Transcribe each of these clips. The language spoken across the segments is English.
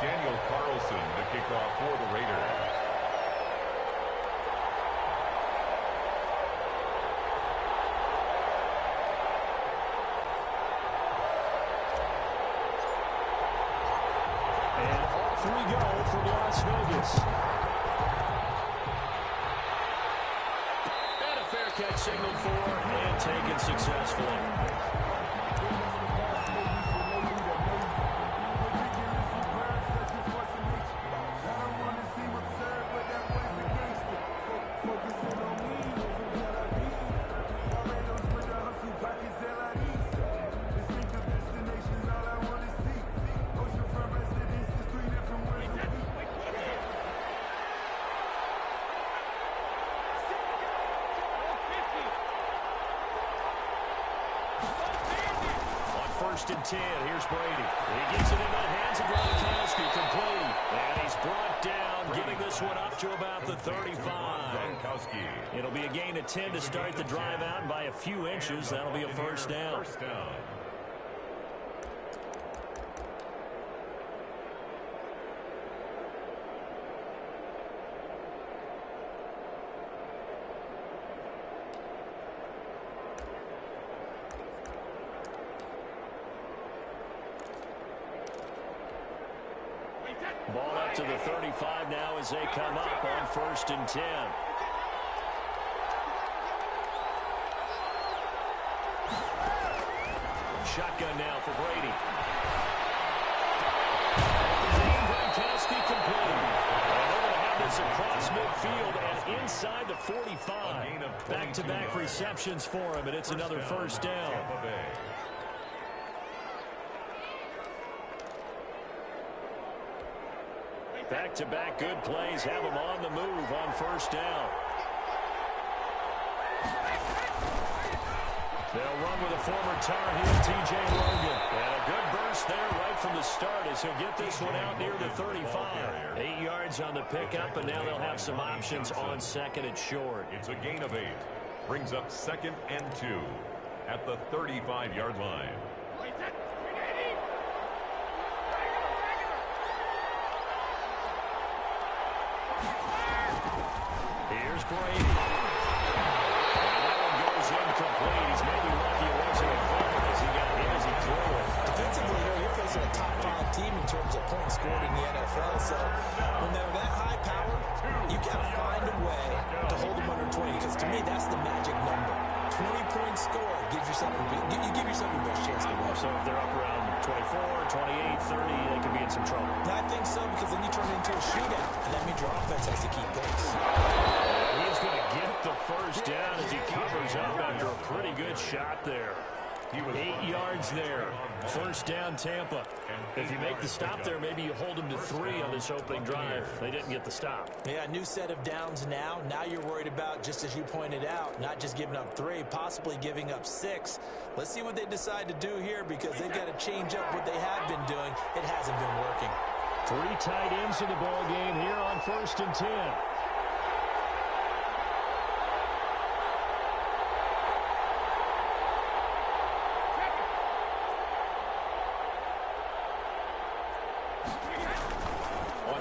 Daniel Carlson, the kickoff for the Raiders. And off we go from Las Vegas. And a fair catch signaled for and taken successfully. First and 10. Here's Brady. He gets it into the hands of Gronkowski, complete. And he's brought down, getting this one up to about the 35. It'll be a gain of 10 to start the drive out, and by a few inches, that'll be a first down. Ball up to the 35 now as they come up on first and 10. Shotgun now for Brady. Gronkowski complete. And they're going to have this across midfield and inside the 45. Back-to-back receptions for him, and it's another first down. Back-to-back good plays have him on the move on first down. They'll run with a former Tar Heel, T.J. Logan. And a good burst there right from the start as he'll get this one out near the 35. 8 yards on the pickup, and now they'll have some options on second and short. It's a gain of 8. Brings up 2nd and 2 at the 35-yard line. Here's Brady. And that one goes incomplete. He's maybe lucky it wasn't a fumble as he got hit as he threw it. Defensively, you're facing a top 5 team in terms of points scored in the NFL. So when they're that high powered, you got to find a way to hold them under 20. Because to me, that's the magic number. 20-point score gives yourself you give yourself your best chance to win. So if they're up around 24, 28, 30, they could be in some trouble. I think so, because then you turn it into a shootout, and that means your offense has to keep pace. He's going to get the first down as he covers up after a pretty good shot there. 8 yards there. First down, Tampa. If you make the stop there, maybe you hold them to 3 on this opening drive. They didn't get the stop. Yeah, new set of downs now. Now you're worried about, just as you pointed out, not just giving up 3, possibly giving up 6. Let's see what they decide to do here, because they've got to change up what they have been doing. It hasn't been working. 3 tight ends in the ball game here on first and 10.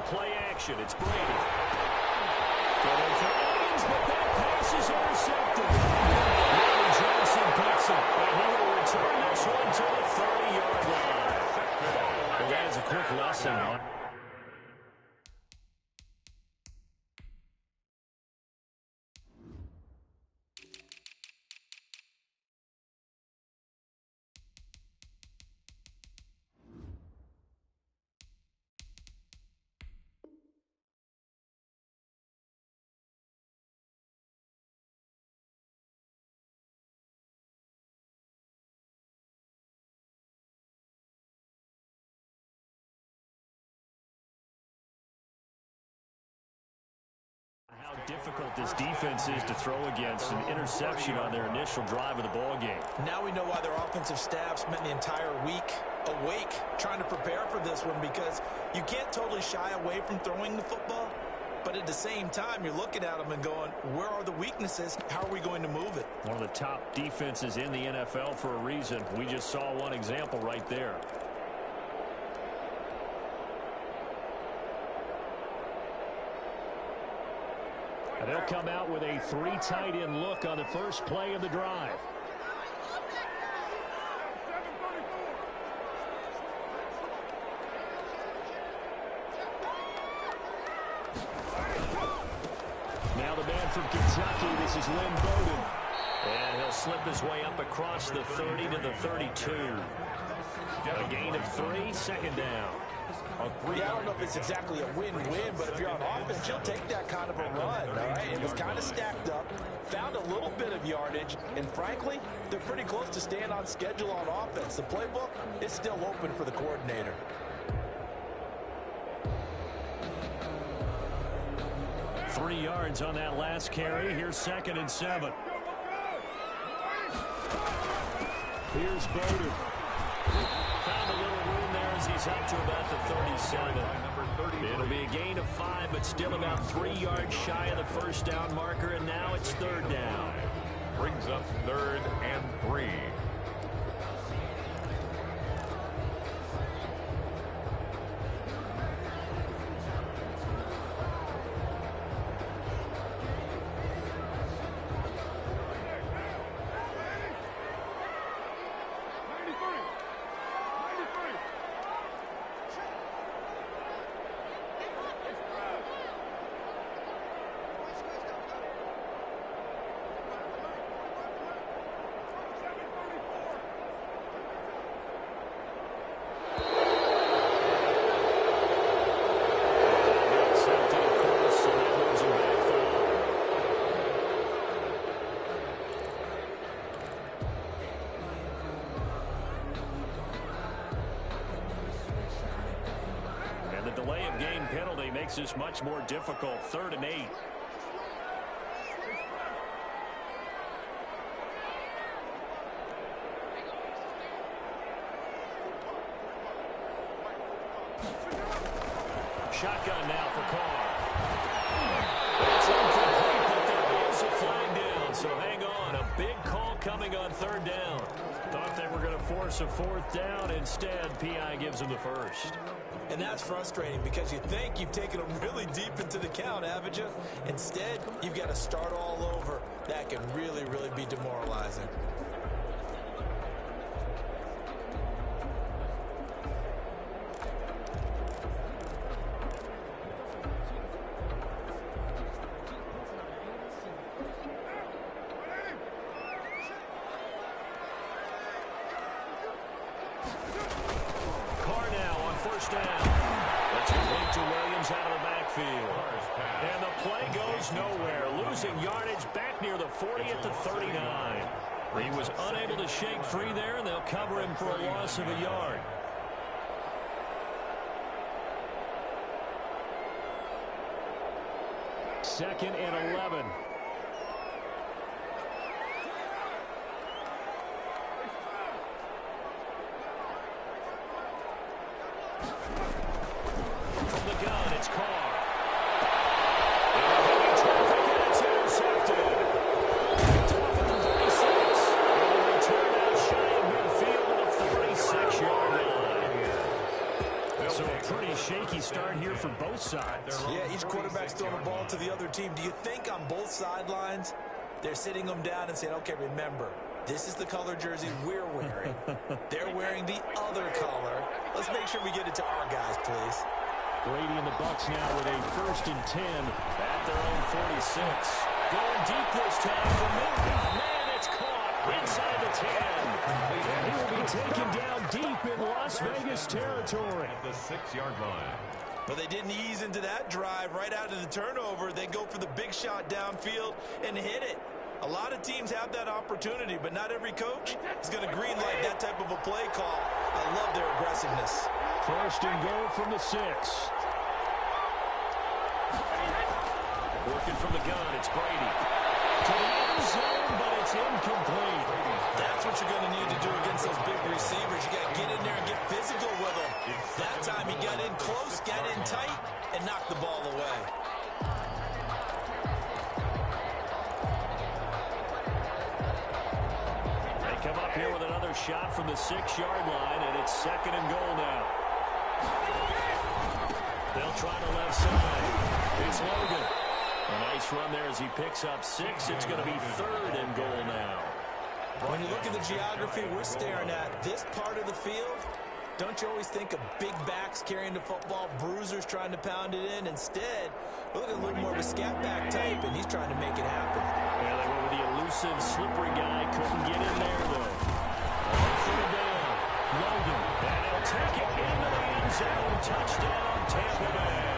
Play action, it's Brady. Going for Evans, but that pass is intercepted. Larry Johnson picks it, and he will return this one to the 30-yard line. Well, that is a quick lesson on how difficult this defense is to throw against. An interception on their initial drive of the ball game. Now we know why their offensive staff spent the entire week awake trying to prepare for this one, because you can't totally shy away from throwing the football, but at the same time you're looking at them and going, where are the weaknesses? How are we going to move it? One of the top defenses in the NFL for a reason. We just saw one example right there. And they'll come out with a 3 tight end look on the first play of the drive. Now the man from Kentucky, this is Lynn Bowden. And he'll slip his way up across the 30 to the 32. A gain of 3, second down. Yeah, I don't know if it's exactly a win-win, but if you're on offense, you'll take that kind of a run, all right? It was kind of stacked up, found a little bit of yardage, and frankly, they're pretty close to staying on schedule on offense. The playbook is still open for the coordinator. Three yards on that last carry. Here's 2nd and 7. Here's Bowden. Found a little room there as he's up to about the 37. It'll be a gain of 5, but still about 3 yards shy of the first down marker, and now it's 3rd down. Brings up 3rd and 3. Delay of game penalty makes this much more difficult. 3rd and 8. Shotgun now for Carr. It's incomplete, but there is a flag down, so hang on. A big call coming on 3rd down. Thought they were going to force a 4th down. Instead, P.I. gives them the first. And that's frustrating because you think you've taken them really deep into the count, haven't you? Instead, you've got to start all over. That can really, really be demoralizing. He was unable to shake free there, and they'll cover him for a loss of a yard. Second and 11. From the gun, it's Carr. Shaky start here for both sides. Yeah, each quarterback's throwing the ball to the other team. Do you think on both sidelines they're sitting them down and saying, okay, remember, this is the color jersey we're wearing. They're wearing the other color. Let's make sure we get it to our guys, please. Brady and the Bucs now with a 1st and 10 at their own 46. Going deep this time for Milton. Man, it's caught inside the 10. And he will be taken down deep in Las Vegas territory. At the 6-yard line. But they didn't ease into that drive right out of the turnover. They go for the big shot downfield and hit it. A lot of teams have that opportunity, but not every coach is going to green light that type of a play call. I love their aggressiveness. 1st and goal from the 6. Working from the gun, it's Brady. To the end zone, but it's incomplete. That's what you're going to need to do against those big receivers. You got to get in there and get physical with them. That time he got in close, got in tight, and knocked the ball away. They come up here with another shot from the 6-yard line, and it's 2nd and goal now. They'll try the left side. It's Logan. A nice run there as he picks up 6. It's going to be 3rd and goal now. When you look at the geography we're staring at, this part of the field, don't you always think of big backs carrying the football, bruisers trying to pound it in? Instead, we're looking at a little more of a scat back type, and he's trying to make it happen. Yeah, they went with the elusive, slippery guy. Couldn't get in there, though. On 3rd down, Logan. And he'll take it into the end zone. Touchdown, Tampa Bay.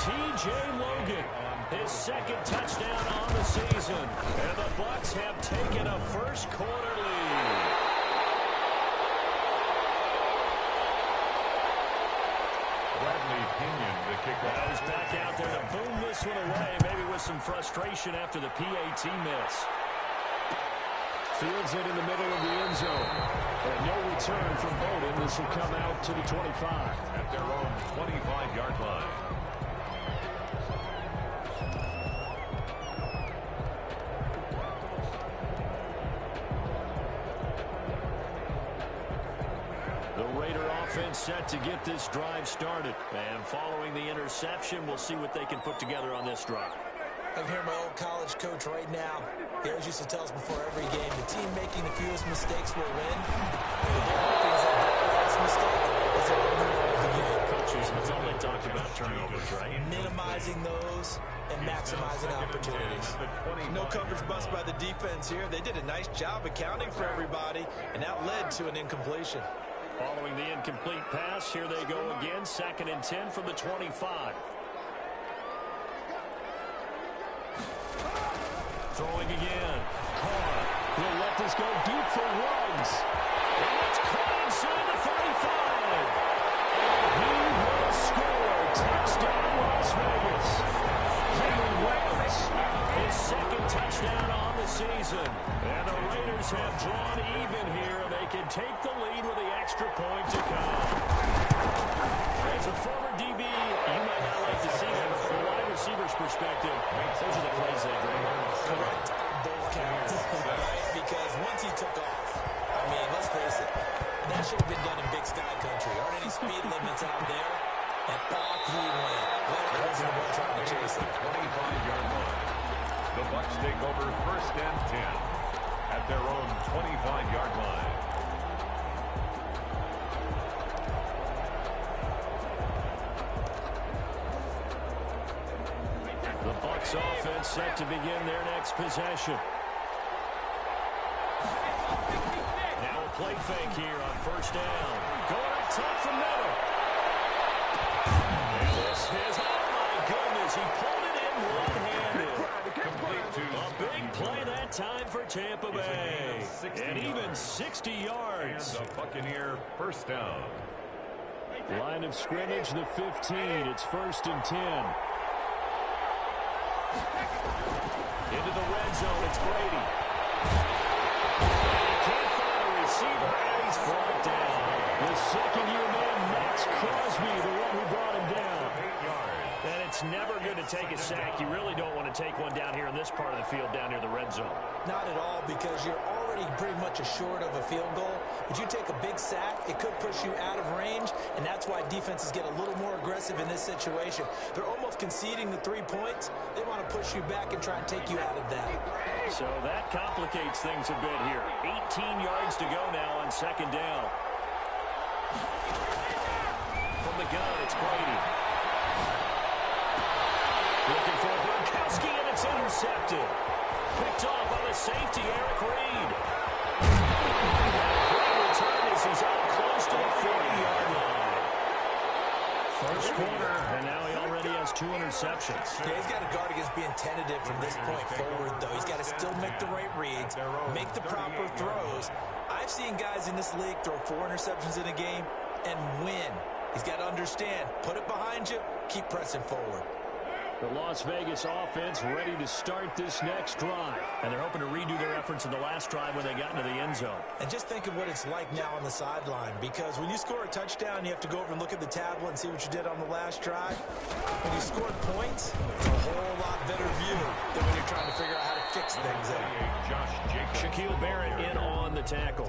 T.J. Logan, his 2nd touchdown on the season. And the Bucs have taken a first-quarter lead. The kickoff. He's back out there to boom this one away, maybe with some frustration after the PAT miss. Fields it in the middle of the end zone. And no return from Bowden. This will come out to the 25. At their own 25-yard line. Offense set to get this drive started. And following the interception, we'll see what they can put together on this drive. I can hear my old college coach right now. He always used to tell us before every game, the team making the fewest mistakes will win. And they're hoping is that last mistake is their the game. Coaches, that's all they talk about, turnovers, right? Minimizing those and maximizing opportunities. No coverage bust by the defense here. They did a nice job accounting for everybody, and that led to an incompletion. Following the incomplete pass, here they go again. 2nd and 10 from the 25. Throwing again. Carr will let this go deep for Ruggs. And it's caught inside the 35. And he will score. Touchdown, Las Vegas. Henry Ruggs, his 2nd touchdown on the season. And the Raiders have drawn even here. They can take the lead with the extra point to come. As a former DB, you might not like to see that, but from a wide receiver's perspective, those are the plays they bring. Correct. Both counts. Right? Because once he took off, I mean, let's face it, that should have been done in Big Sky Country. Aren't any speed limits out there? And off he went. Well, wasn't the one trying to chase him. 25-yard line. The Bucs take over 1st and 10 at their own 25-yard line. The Bucs offense set to begin their next possession. Now a play fake here on 1st down. Going up top from middle. And this is, oh my goodness, he pulled it in one-handed. A big play that time for Tampa Bay. And even 60 yards. And the Buccaneer 1st down. Line of scrimmage, the 15. It's 1st and 10. Into the red zone, it's Brady. He can't find a receiver, and he's brought down. The 2nd-year man, Max Crosby, the one who brought him down. And it's never good to take a sack. You really don't want to take one down here in this part of the field, down near the red zone. Not at all, because you're already pretty much assured of a field goal. But you take a big sack, it could push you out of range, and that's why defenses get a little more aggressive in this situation. They're almost conceding the 3 points. They want to push you back and try and take you out of that. So that complicates things a bit here. 18 yards to go now on 2nd down. From the gun, it's Brady. Looking for Gronkowski, and it's intercepted. Picked off by the safety, Eric Reed. Great return as he's out close to the 40-yard line. First quarter, and now he already has 2 interceptions. Yeah, he's got to guard against being tentative from this point forward, though. He's got to still make the right reads, make the proper throws. I've seen guys in this league throw 4 interceptions in a game and win. He's got to understand, put it behind you, keep pressing forward. The Las Vegas offense ready to start this next drive. And they're hoping to redo their efforts in the last drive when they got into the end zone. And just think of what it's like now on the sideline, because when you score a touchdown, you have to go over and look at the tablet and see what you did on the last drive. When you scored points, it's a whole lot better view than when you're trying to figure out how to fix things up. Shaquille Barrett in on the tackle.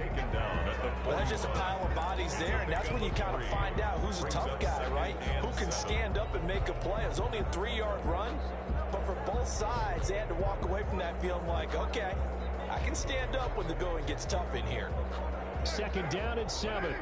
Well, there's just a pile of bodies there, and that's when you kind of find out who's a tough guy, right? Who can stand up and make a play. It was only a 3-yard run, but for both sides, they had to walk away from that feeling like, okay, I can stand up when the going gets tough in here. Second down and 7.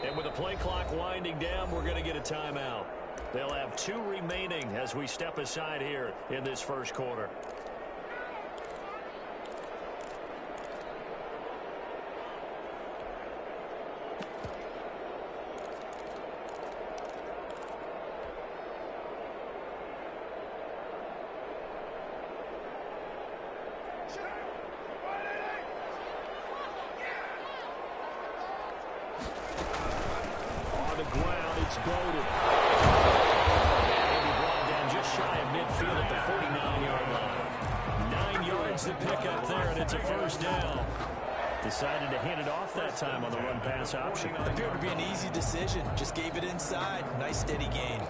And with the play clock winding down, we're going to get a timeout. They'll have 2 remaining as we step aside here in this first quarter. It's Bowden. Maybe brought down just shy of midfield at the 49-yard line. 9 yards to pick up there, and it's a first down. Decided to hand it off that time on the run-pass option. Appeared to be an easy decision. Just gave it inside. Nice steady gain.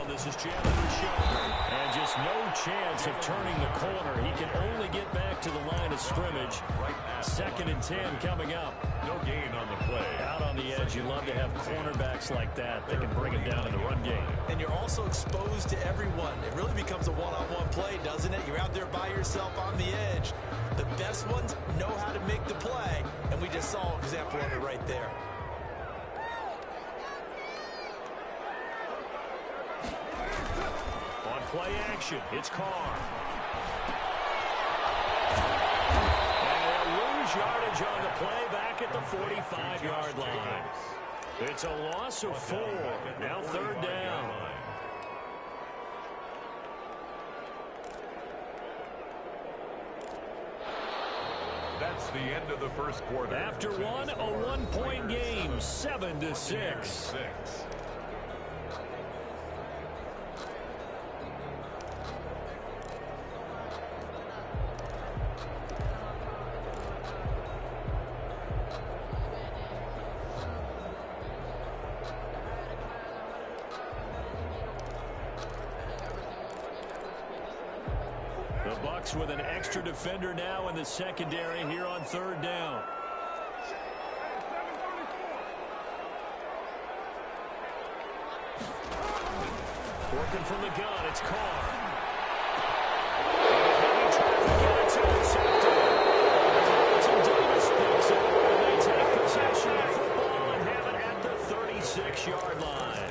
This is Chandler's shoulder. And just no chance of turning the corner. He can only get back to the line of scrimmage. Second and 10 coming up. No gain on the play. Out on the edge. You love to have cornerbacks like that. They can bring him down in the run game. And you're also exposed to everyone. It really becomes a one-on-one play, doesn't it? You're out there by yourself on the edge. The best ones know how to make the play. And we just saw an example of it right there. Play action. It's Carr. And they'll lose yardage on the play back at the 45-yard line. It's a loss of 4. Now third down. That's the end of the first quarter. After one, a one-point game, 7-6. With an extra defender now in the secondary here on third down. Working from the gun, it's Carr. It's intercepted. Davis picks it, and they take possession of the football and have it at the 36-yard line.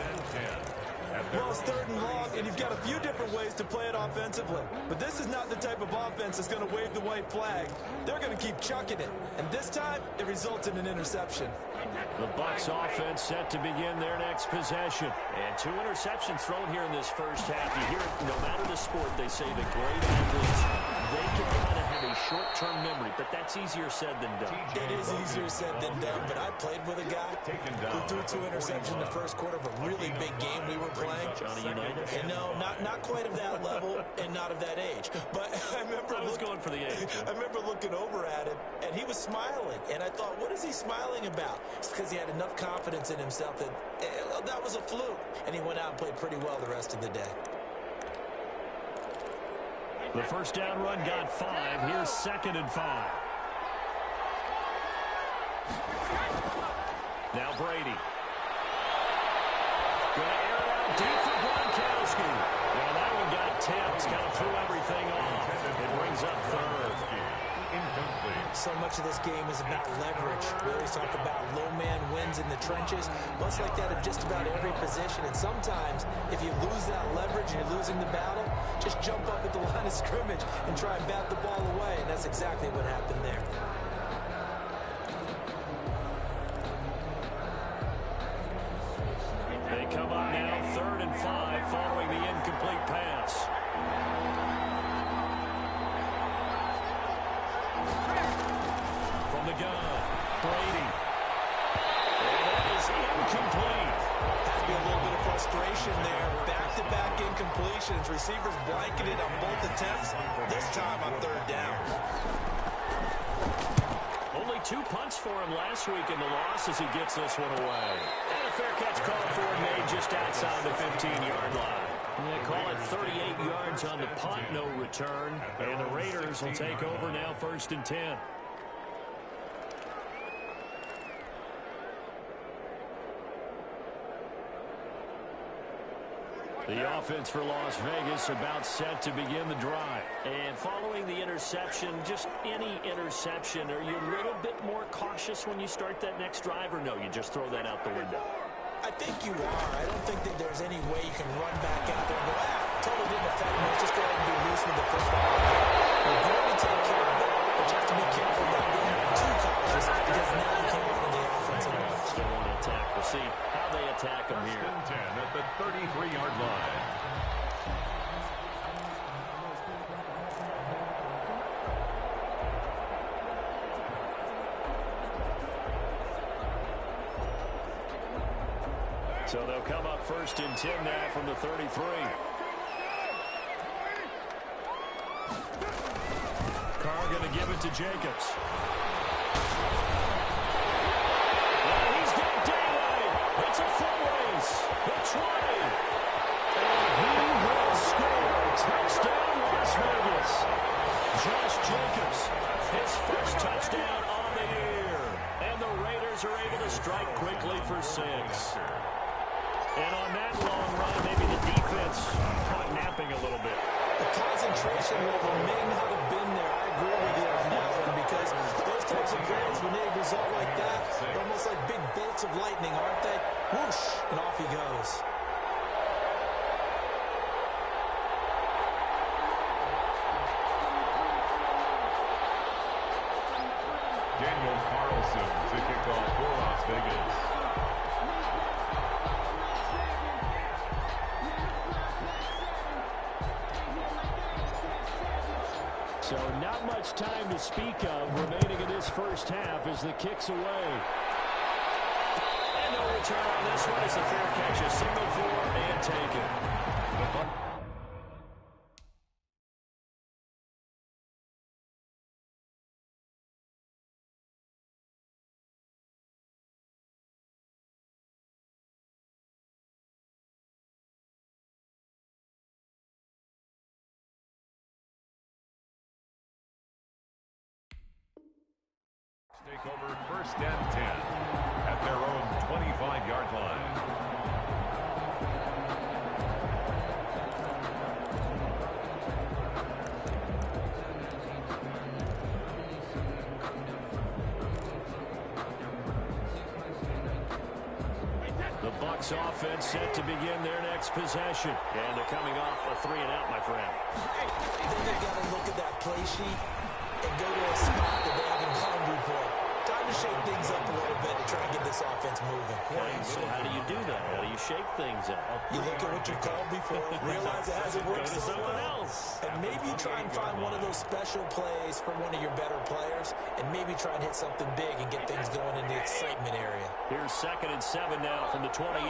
Well, it's third and long, and you've got a few different ways to play it offensively. But this is not the type of offense that's going to wave the white flag. They're going to keep chucking it. And this time, it results in an interception. The Bucs offense set to begin their next possession. And 2 interceptions thrown here in this first half. You hear it, no matter the sport, they say the great athletes, they can kind of have a short-term memory, but that's easier said than done. It is easier said than done, but I played with a guy who threw 2 interceptions in the first quarter of a really big game we were playing. Johnny Unitas? And no, not quite of that level and not of that age. But I remember I was going for the age. I remember looking over at him, and he was smiling. And I thought, what is he smiling about? It's because he had enough confidence in himself that that was a fluke. And he went out and played pretty well the rest of the day. The first down run got 5. Here's second and 5. Now Brady. Going to air it out deep for Gronkowski. Well, that one got tipped. Kind of threw everything off. It brings up third. So much of this game is about leverage. We always talk about low man wins in the trenches. Well, it's like that at just about every position. And sometimes, if you lose that leverage and you're losing the battle, just jump up at the line of scrimmage and try and bat the ball away. And that's exactly what happened there. They come up now, 3rd and 5, following the incomplete pass. From the gun, Receivers blanketed on both attempts, this time on third down. Only 2 punts for him last week in the loss as he gets this one away. And a fair catch called for and made just outside the 15-yard line. They call it 38 yards on the punt, no return. And the Raiders will take over now, 1st and 10. The offense for Las Vegas about set to begin the drive. And following the interception, just any interception, are you a little bit more cautious when you start that next drive, or no, you just throw that out the window? I think you are. I don't think that there's any way you can run back out there and go, totally didn't affect me. Let's just go ahead and be loose with the football. We're going to take care of it, but you have to be careful about being too cautious because now you can't run in the offensive line. Still want to attack. We'll see how they attack them here. 10 at the 33-yard line. So they'll come up 1st and 10 now from the 33. Carr going to give it to Jacobs. He's got daylight. It's a full race. The 20. And he will score. Touchdown, Las Vegas. Josh Jacobs, his first touchdown on the year. And the Raiders are able to strike quickly for 6. And on that long run, maybe the defense caught napping a little bit. The concentration level may not have been there. I agree with you on that one because those types of plays, when they result like that, they're almost like big bolts of lightning, aren't they? Whoosh, and off he goes. Daniel Carlson to kick off for Las Vegas. So not much time to speak of remaining in this first half as the kick's away. And no return on this one. It's a fair catch, a single for and taken. Take over 1st and 10 at their own 25-yard line. The Bucs offense set to begin their next possession. And they're coming off a 3-and-out, my friend. Then they've got to look at that play sheet and go to a spot that they haven't gone before. Time to shake things up a little bit to try and get this offense moving. Okay, so how do you do that? How do you shake things up? You look at what you called before, realize it hasn't worked Go to so something well, else. and maybe you try and find one of those special plays for one of your better players, and maybe try and hit something big and get things going in the excitement area. Here's 2nd and 7 now from the 28.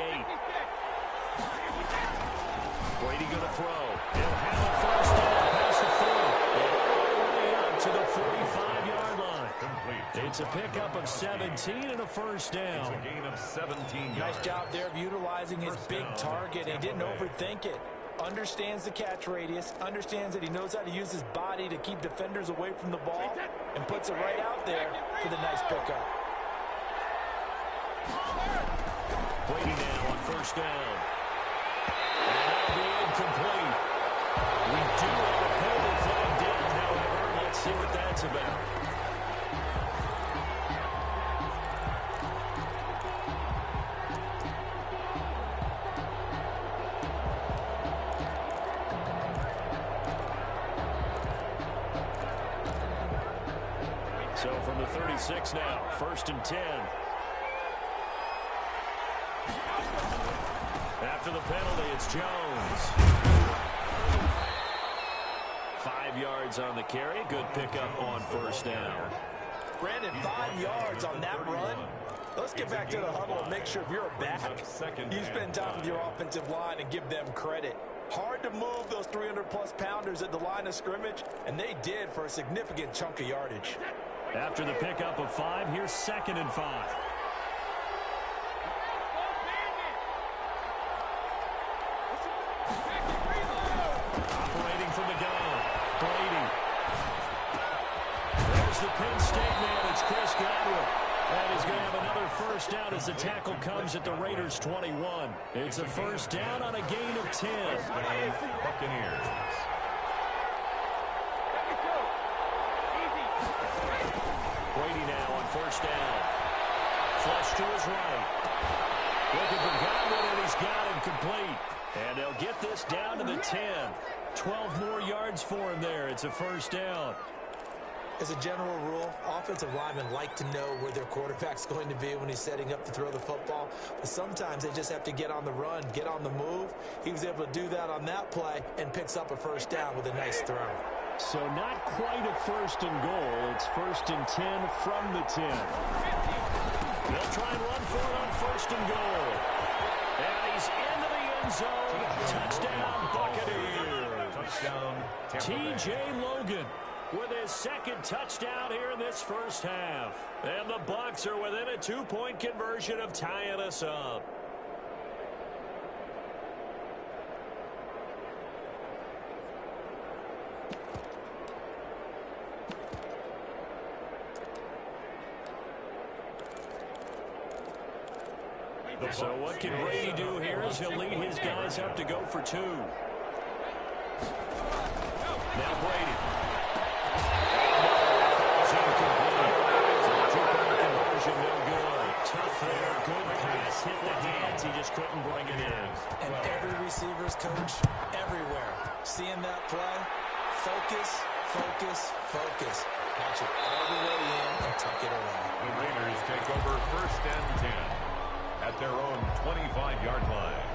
Brady going to throw. He'll have a first down past the 40. And all the way up to the 45-yard line. Complete. It's a pickup of 17 and a first down. It's a gain of 17 yards. Nice job there of utilizing his big target. He didn't overthink it. Understands the catch radius, understands that he knows how to use his body to keep defenders away from the ball, and puts it right out there for the nice pickup. Brady now on first down. And that'll be incomplete. We do have a penalty flag down, however. Let's see what that's about. So from the 36 now, 1st and 10. After the penalty, it's Jones. 5 yards on the carry. Good pickup on first down. Brandon, 5 yards on that run. Let's get back to the huddle and make sure if you're a back, you spend time with your offensive line and give them credit. Hard to move those 300-plus pounders at the line of scrimmage, and they did for a significant chunk of yardage. After the pickup of 5, here's 2nd and 5. Operating from the gun, Brady. There's the Penn State man. It's Chris Godwin. And he's going to have another first down as the tackle comes at the Raiders' 21. It's a first down on a gain of 10. Buccaneers. Brady now on first down. Flush to his right. Looking for Godwin, and he's got him complete. And they'll get this down to the 10. 12 more yards for him there. It's a first down. As a general rule, offensive linemen like to know where their quarterback's going to be when he's setting up to throw the football. But sometimes they just have to get on the run, get on the move. He was able to do that on that play and picks up a first down with a nice throw. So not quite a first and goal. It's 1st and 10 from the 10. They'll try and run for it on 1st and goal. And he's into the end zone. Touchdown, Buccaneers. Touchdown, T.J. Logan with his 2nd touchdown here in this first half. And the Bucs are within a 2-point conversion of tying us up. So what can Brady do here as he'll lead his guys up to go for 2. Now Brady. Conversion no good. Tough there. Good pass. Hit the hands. He just couldn't bring it in. And every receiver's coach everywhere. Seeing that play, focus, focus, focus. Watch it all the way in and tuck it away. The Raiders take over 1st and 10 at their own 25-yard line.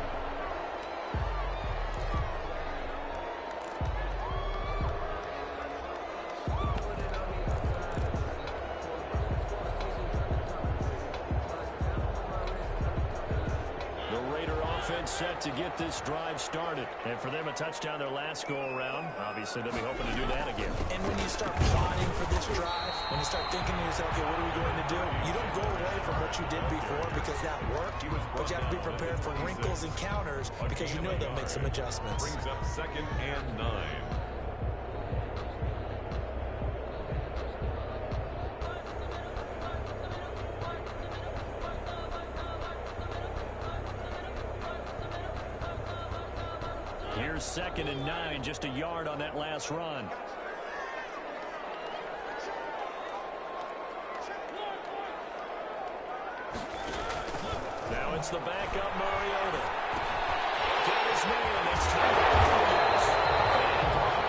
Set to get this drive started. And for them, a touchdown their last go-around. Obviously, they'll be hoping to do that again. And when you start plotting for this drive, when you start thinking to yourself, okay, what are we going to do? You don't go away from what you did before because that worked, but you have to be prepared for wrinkles and counters because you know they'll make some adjustments. Brings up 2nd and 9. Here's 2nd and 9, just a yard on that last run. Now it's the backup Mariota. Got his man. It's time to close.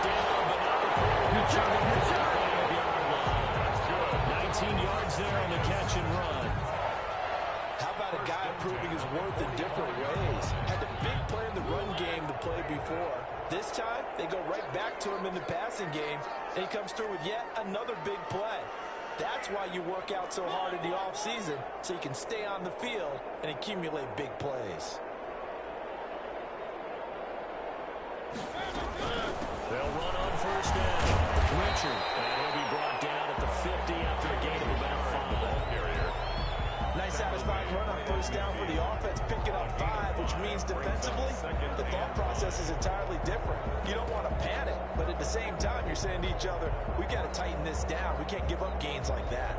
Down, but not before reaching the 45-yard line. 19 yards there on the catch and run. How about a guy proving his worth in different ways? Had the big play in the run game to play before. This time, they go right back to him in the passing game, and he comes through with yet another big play. That's why you work out so hard in the offseason, so you can stay on the field and accumulate big plays. They'll run on first down. Richard, and he'll be brought down at the 50 after a gain of about 5. Nice satisfying run on first down for the offense, picking up 5, which means defensively, the thought process is entirely different. You don't want to panic, but at the same time, you're saying to each other, we got to tighten this down. We can't give up gains like that.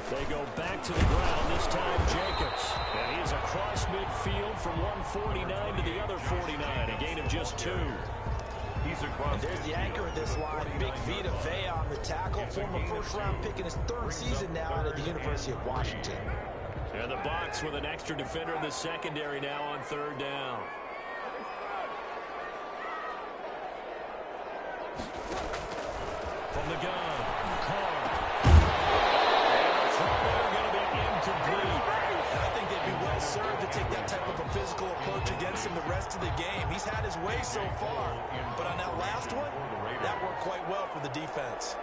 They go back to the ground, this time Jacobs. And he's across midfield from one 49 to the other 49, a gain of just 2. He's across. And there's the anchor of this line, Big Vita Vea on the tackle, former first-round pick in his 3rd season now out of the University of Washington. And the Bucs with an extra defender in the secondary now on 3rd down. the gun, Carr. And the throw there going to be incomplete. And I think they'd be well served to take that type of a physical approach against him the rest of the game. He's had his way so far, but on that last one, that worked quite well for the defense.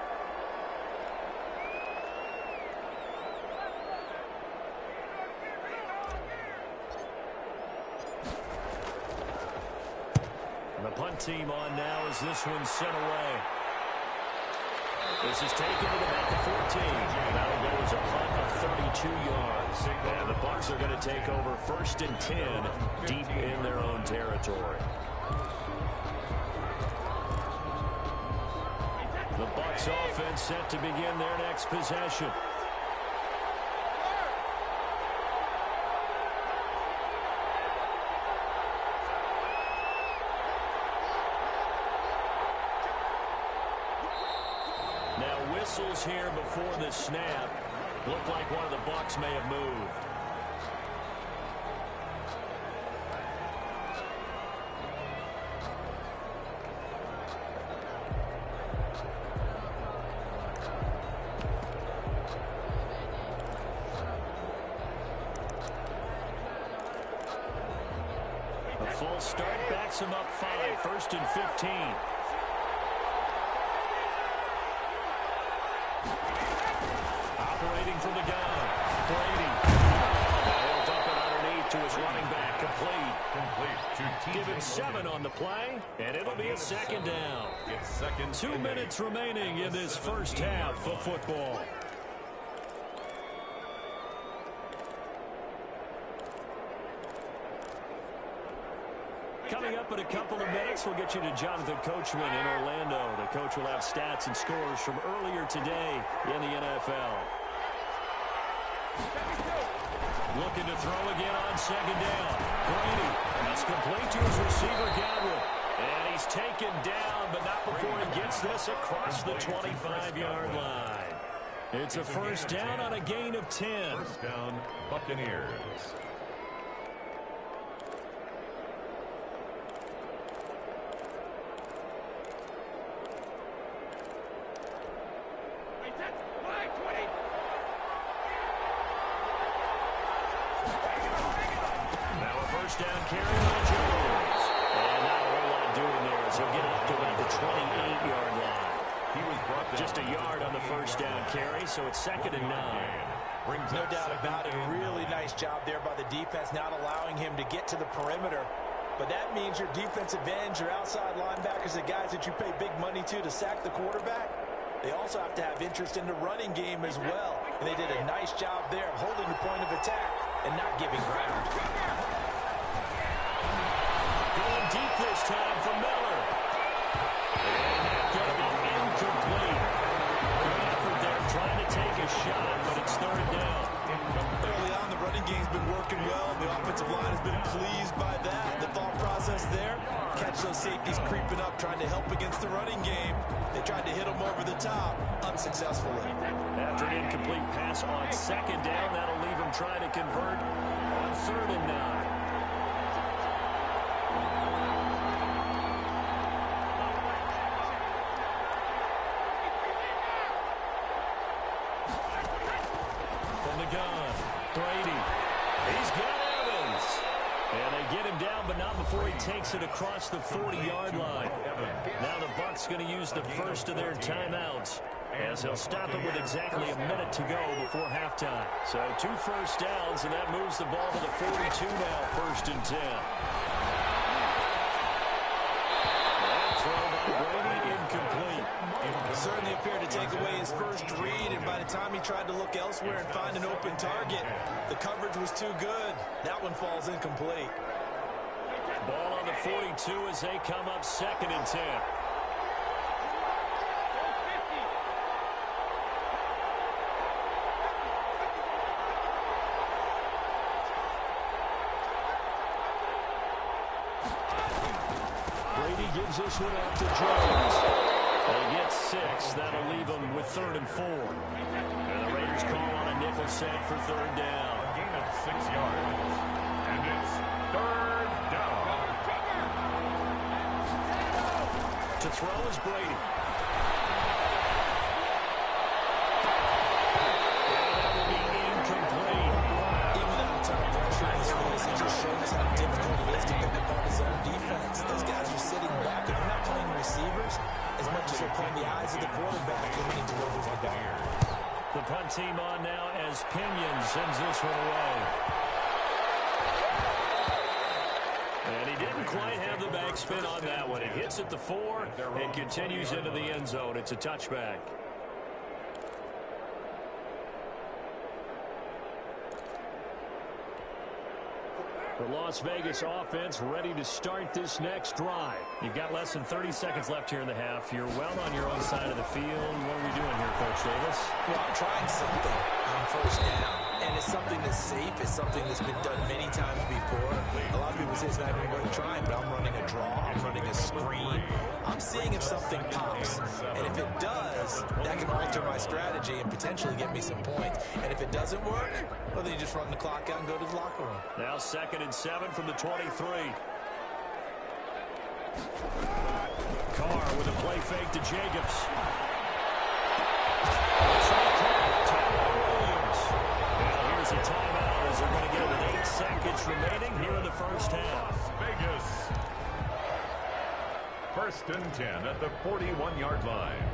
And the punt team on now as this one's sent away. This is taken to about the 14. That'll go as a punt of 32 yards. And the Bucs are going to take over 1st and 10 deep in their own territory. The Bucs offense set to begin their next possession. Whistles here before the snap. Looked like one of the Bucs may have moved. A full start backs him up 5, 1st and 15. Operating from the gun, Brady. He'll dump it underneath to his running back, complete. Give him 7 on the play, and it'll be a 2nd down. 2 minutes remaining in this first half of football. Coming up in a couple of minutes, we'll get you to Jonathan Coachman in Orlando. The coach will have stats and scores from earlier today in the NFL. Looking to throw again on 2nd down. Brady, that's complete to his receiver, Godwin. And he's taken down, but not before he gets this across the 25-yard line. It's a 1st down on a gain of 10. 1st down, Buccaneers. Down carry on Jones. And not a whole lot doing there as he'll get up to about the 28-yard line. He was brought down just a yard on the 1st down carry, so it's 2nd and 9. No doubt about it. Really nice job there by the defense, not allowing him to get to the perimeter. But that means your defensive ends, your outside linebackers, the guys that you pay big money to sack the quarterback, they also have to have interest in the running game as well. And they did a nice job there of holding the point of attack and not giving ground. Going deep this time for Miller. And that's going to be incomplete. Good effort there trying to take a shot, but it's 3rd down. Early on, the running game's been working well. The offensive line has been pleased by that. The thought process there, catch those safeties creeping up, trying to help against the running game. They tried to hit them over the top, unsuccessfully. After an incomplete pass on 2nd down, that'll leave him trying to convert on 3rd and 9. Gun. Brady. He's got Evans. And they get him down, but not before he takes it across the 40-yard line. Now the Bucs going to use the first of their timeouts, as he'll stop it with exactly a minute to go before halftime. So 2 first downs, and that moves the ball to the 42 now, 1st and 10. That throw by Brady, incomplete. Certainly appeared to take away his first read, and by the time he tried to look elsewhere and find an open target, the coverage was too good. That one falls incomplete. Ball on the 42 as they come up 2nd and 10. Brady gives this one out to Jones. They get 6. That'll leave them with 3rd and 4. And the Raiders call on a nickel set for 3rd down. A gain of 6 yards. And it's 3rd down. To throw is Brady. now as Pinion sends this one away. And he didn't quite have the backspin on that one. It hits at the 4 and continues into the end zone. It's a touchback. The Las Vegas offense ready to start this next drive. You've got less than 30 seconds left here in the half. You're well on your own side of the field. What are we doing here, Coach Davis? Well, I'm trying something on first down. And it's something that's safe. It's something that's been done many times before. A lot of people say it's not even worth trying, but I'm running a draw. I'm running a screen. I'm seeing if something pops. And if it does, that can alter my strategy and potentially get me some points. And if it doesn't work, well, then you just run the clock out and go to the locker room. Now 2nd and 7 from the 23. Carr with a play fake to Jacobs. A timeout as they're going to get it with 8 seconds remaining here in the first half. Vegas. 1st and 10 at the 41-yard line.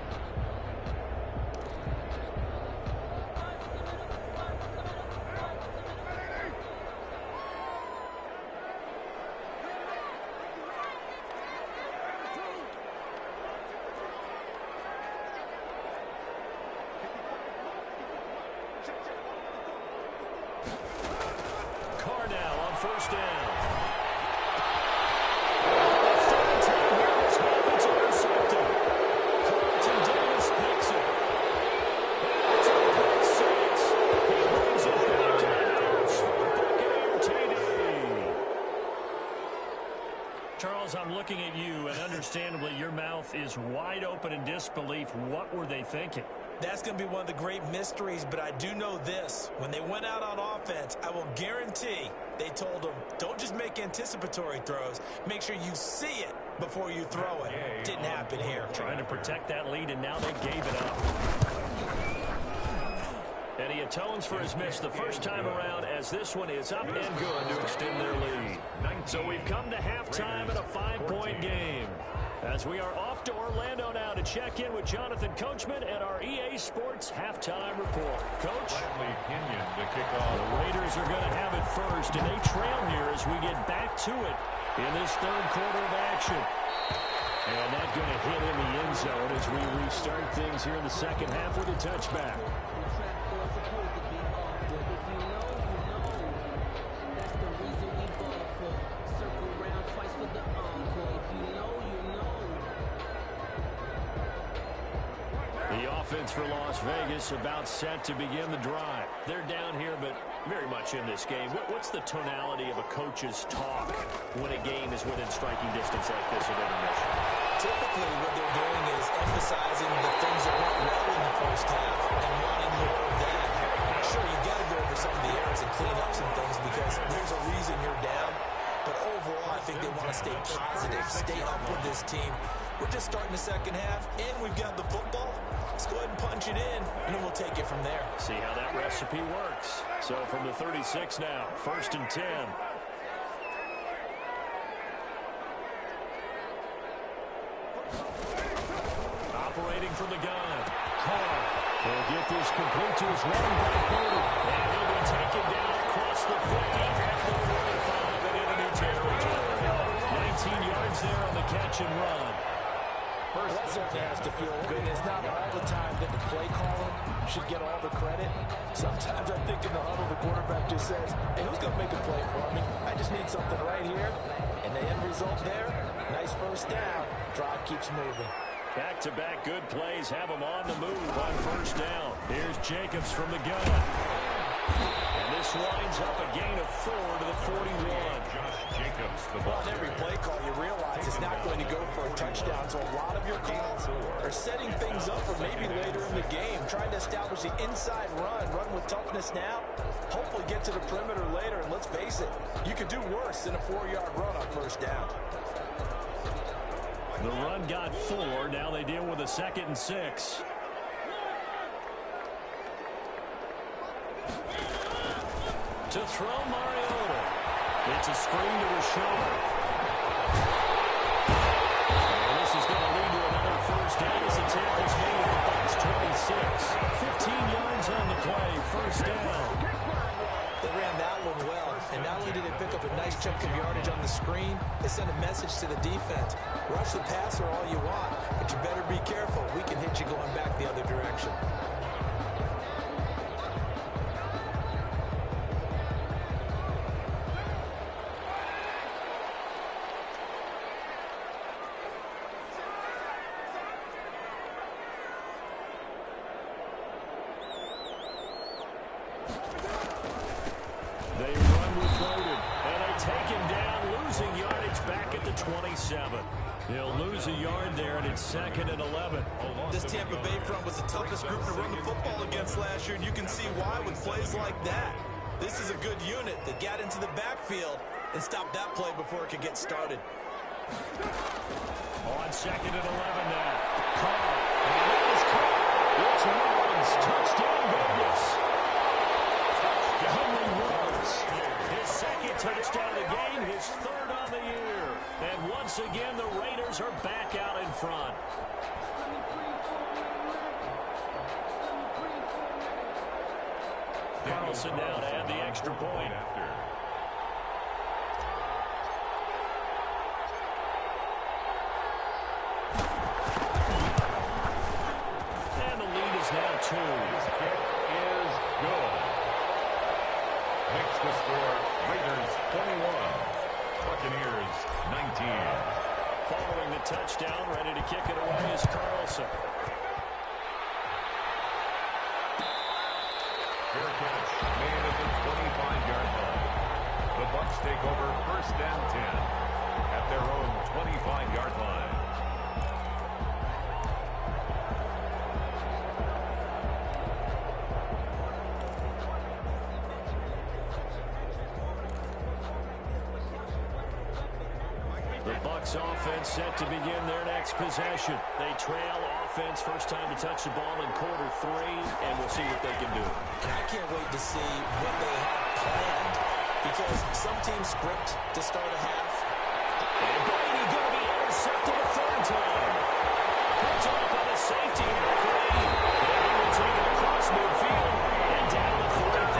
I'm looking at you, and understandably, your mouth is wide open in disbelief. What were they thinking? That's going to be one of the great mysteries, but I do know this. When they went out on offense, I will guarantee they told them, don't just make anticipatory throws. Make sure you see it before you throw it. Didn't happen here. Trying to protect that lead, and now they gave it up. And he atones for his miss the first time around as this one is up and good to extend their lead. So we've come to halftime in a 5-point game. As we are off to Orlando now to check in with Jonathan Coachman and our EA Sports halftime report. Coach? Pinion to kick off. The Raiders are going to have it first, and they trail here as we get back to it in this 3rd quarter of action. And that's going to hit in the end zone as we restart things here in the second half with a touchback. For Las Vegas, about set to begin the drive. They're down here, but very much in this game. What's the tonality of a coach's talk when a game is within striking distance like this at intermission? Typically, what they're doing is emphasizing the things that went well in the first half and wanting more of that. Sure, you've got to go over some of the errors and clean up some things because there's a reason you're down. But overall, I think they want to stay positive, stay up with this team. We're just starting the second half, and we've got the football. Let's go ahead and punch it in, and then we'll take it from there. See how that recipe works. So from the 36 now, 1st and 10. Operating from the gun. Carr will get this complete to his running back, Bodie. And he'll be taken down across the 50 at the 45 and into new territory. 19 yards there on the catch and run. That certainly has to feel good. It's not all the time that the play caller should get all the credit. Sometimes I think in the huddle, the quarterback just says, hey, who's going to make a play for me? I just need something right here. And the end result there, nice first down. Drive keeps moving. Back-to-back good plays have them on the move on first down. Here's Jacobs from the gun. And this winds up a gain of 4 to the 41. Jacobs, the ball. On every play call, you realize it's not going to go for a touchdown. So a lot of your calls are setting things up for maybe later in the game, trying to establish the inside run with toughness now, hopefully get to the perimeter later. And let's face it, you could do worse than a 4-yard run on first down. The run got 4. Now they deal with a 2nd and 6. To throw Mariota. It's a screen to Rashard. And this is going to lead to another first down as the tackle's made at the Bucs 26. 15 yards on the play. First down. They ran that one well, and not only did they pick up a nice chunk of yardage on the screen, they sent a message to the defense. Rush the passer all you want, but you better be careful. We can hit you going back the other direction. They run with loaded, and they take him down, losing yardage back at the 27. He'll lose a yard there, and it's 2nd and 11. This Tampa Bay front was the toughest group to run the football against last year, and you can see why with plays like that. This is a good unit that got into the backfield and stopped that play before it could get started. On 2nd and 11 now. Carr. And it is caught. It's Ruggs. Touchdown, Vegas. Henry Ruggs. His 2nd touchdown of the game, his 3rd on the year. And once again, the Raiders are back out in front. Carlson now to add the extra point. And the lead is now 2. His kick is good. Makes the score Raiders 21, Buccaneers 19. Following the touchdown, ready to kick it away is Carlson. Fair catch made at the 25-yard line. The Bucs take over 1st and 10 at their own 25-yard line. The Bucs offense set to begin their next possession. They trail offense, first time to touch the ball in quarter 3, and we'll see what they can do. I can't wait to see what they have planned, because some teams script to start a half. And Brady going to be intercepted a 3rd time. Picked off by the safety in the green. And he will take it across midfield and down the 45.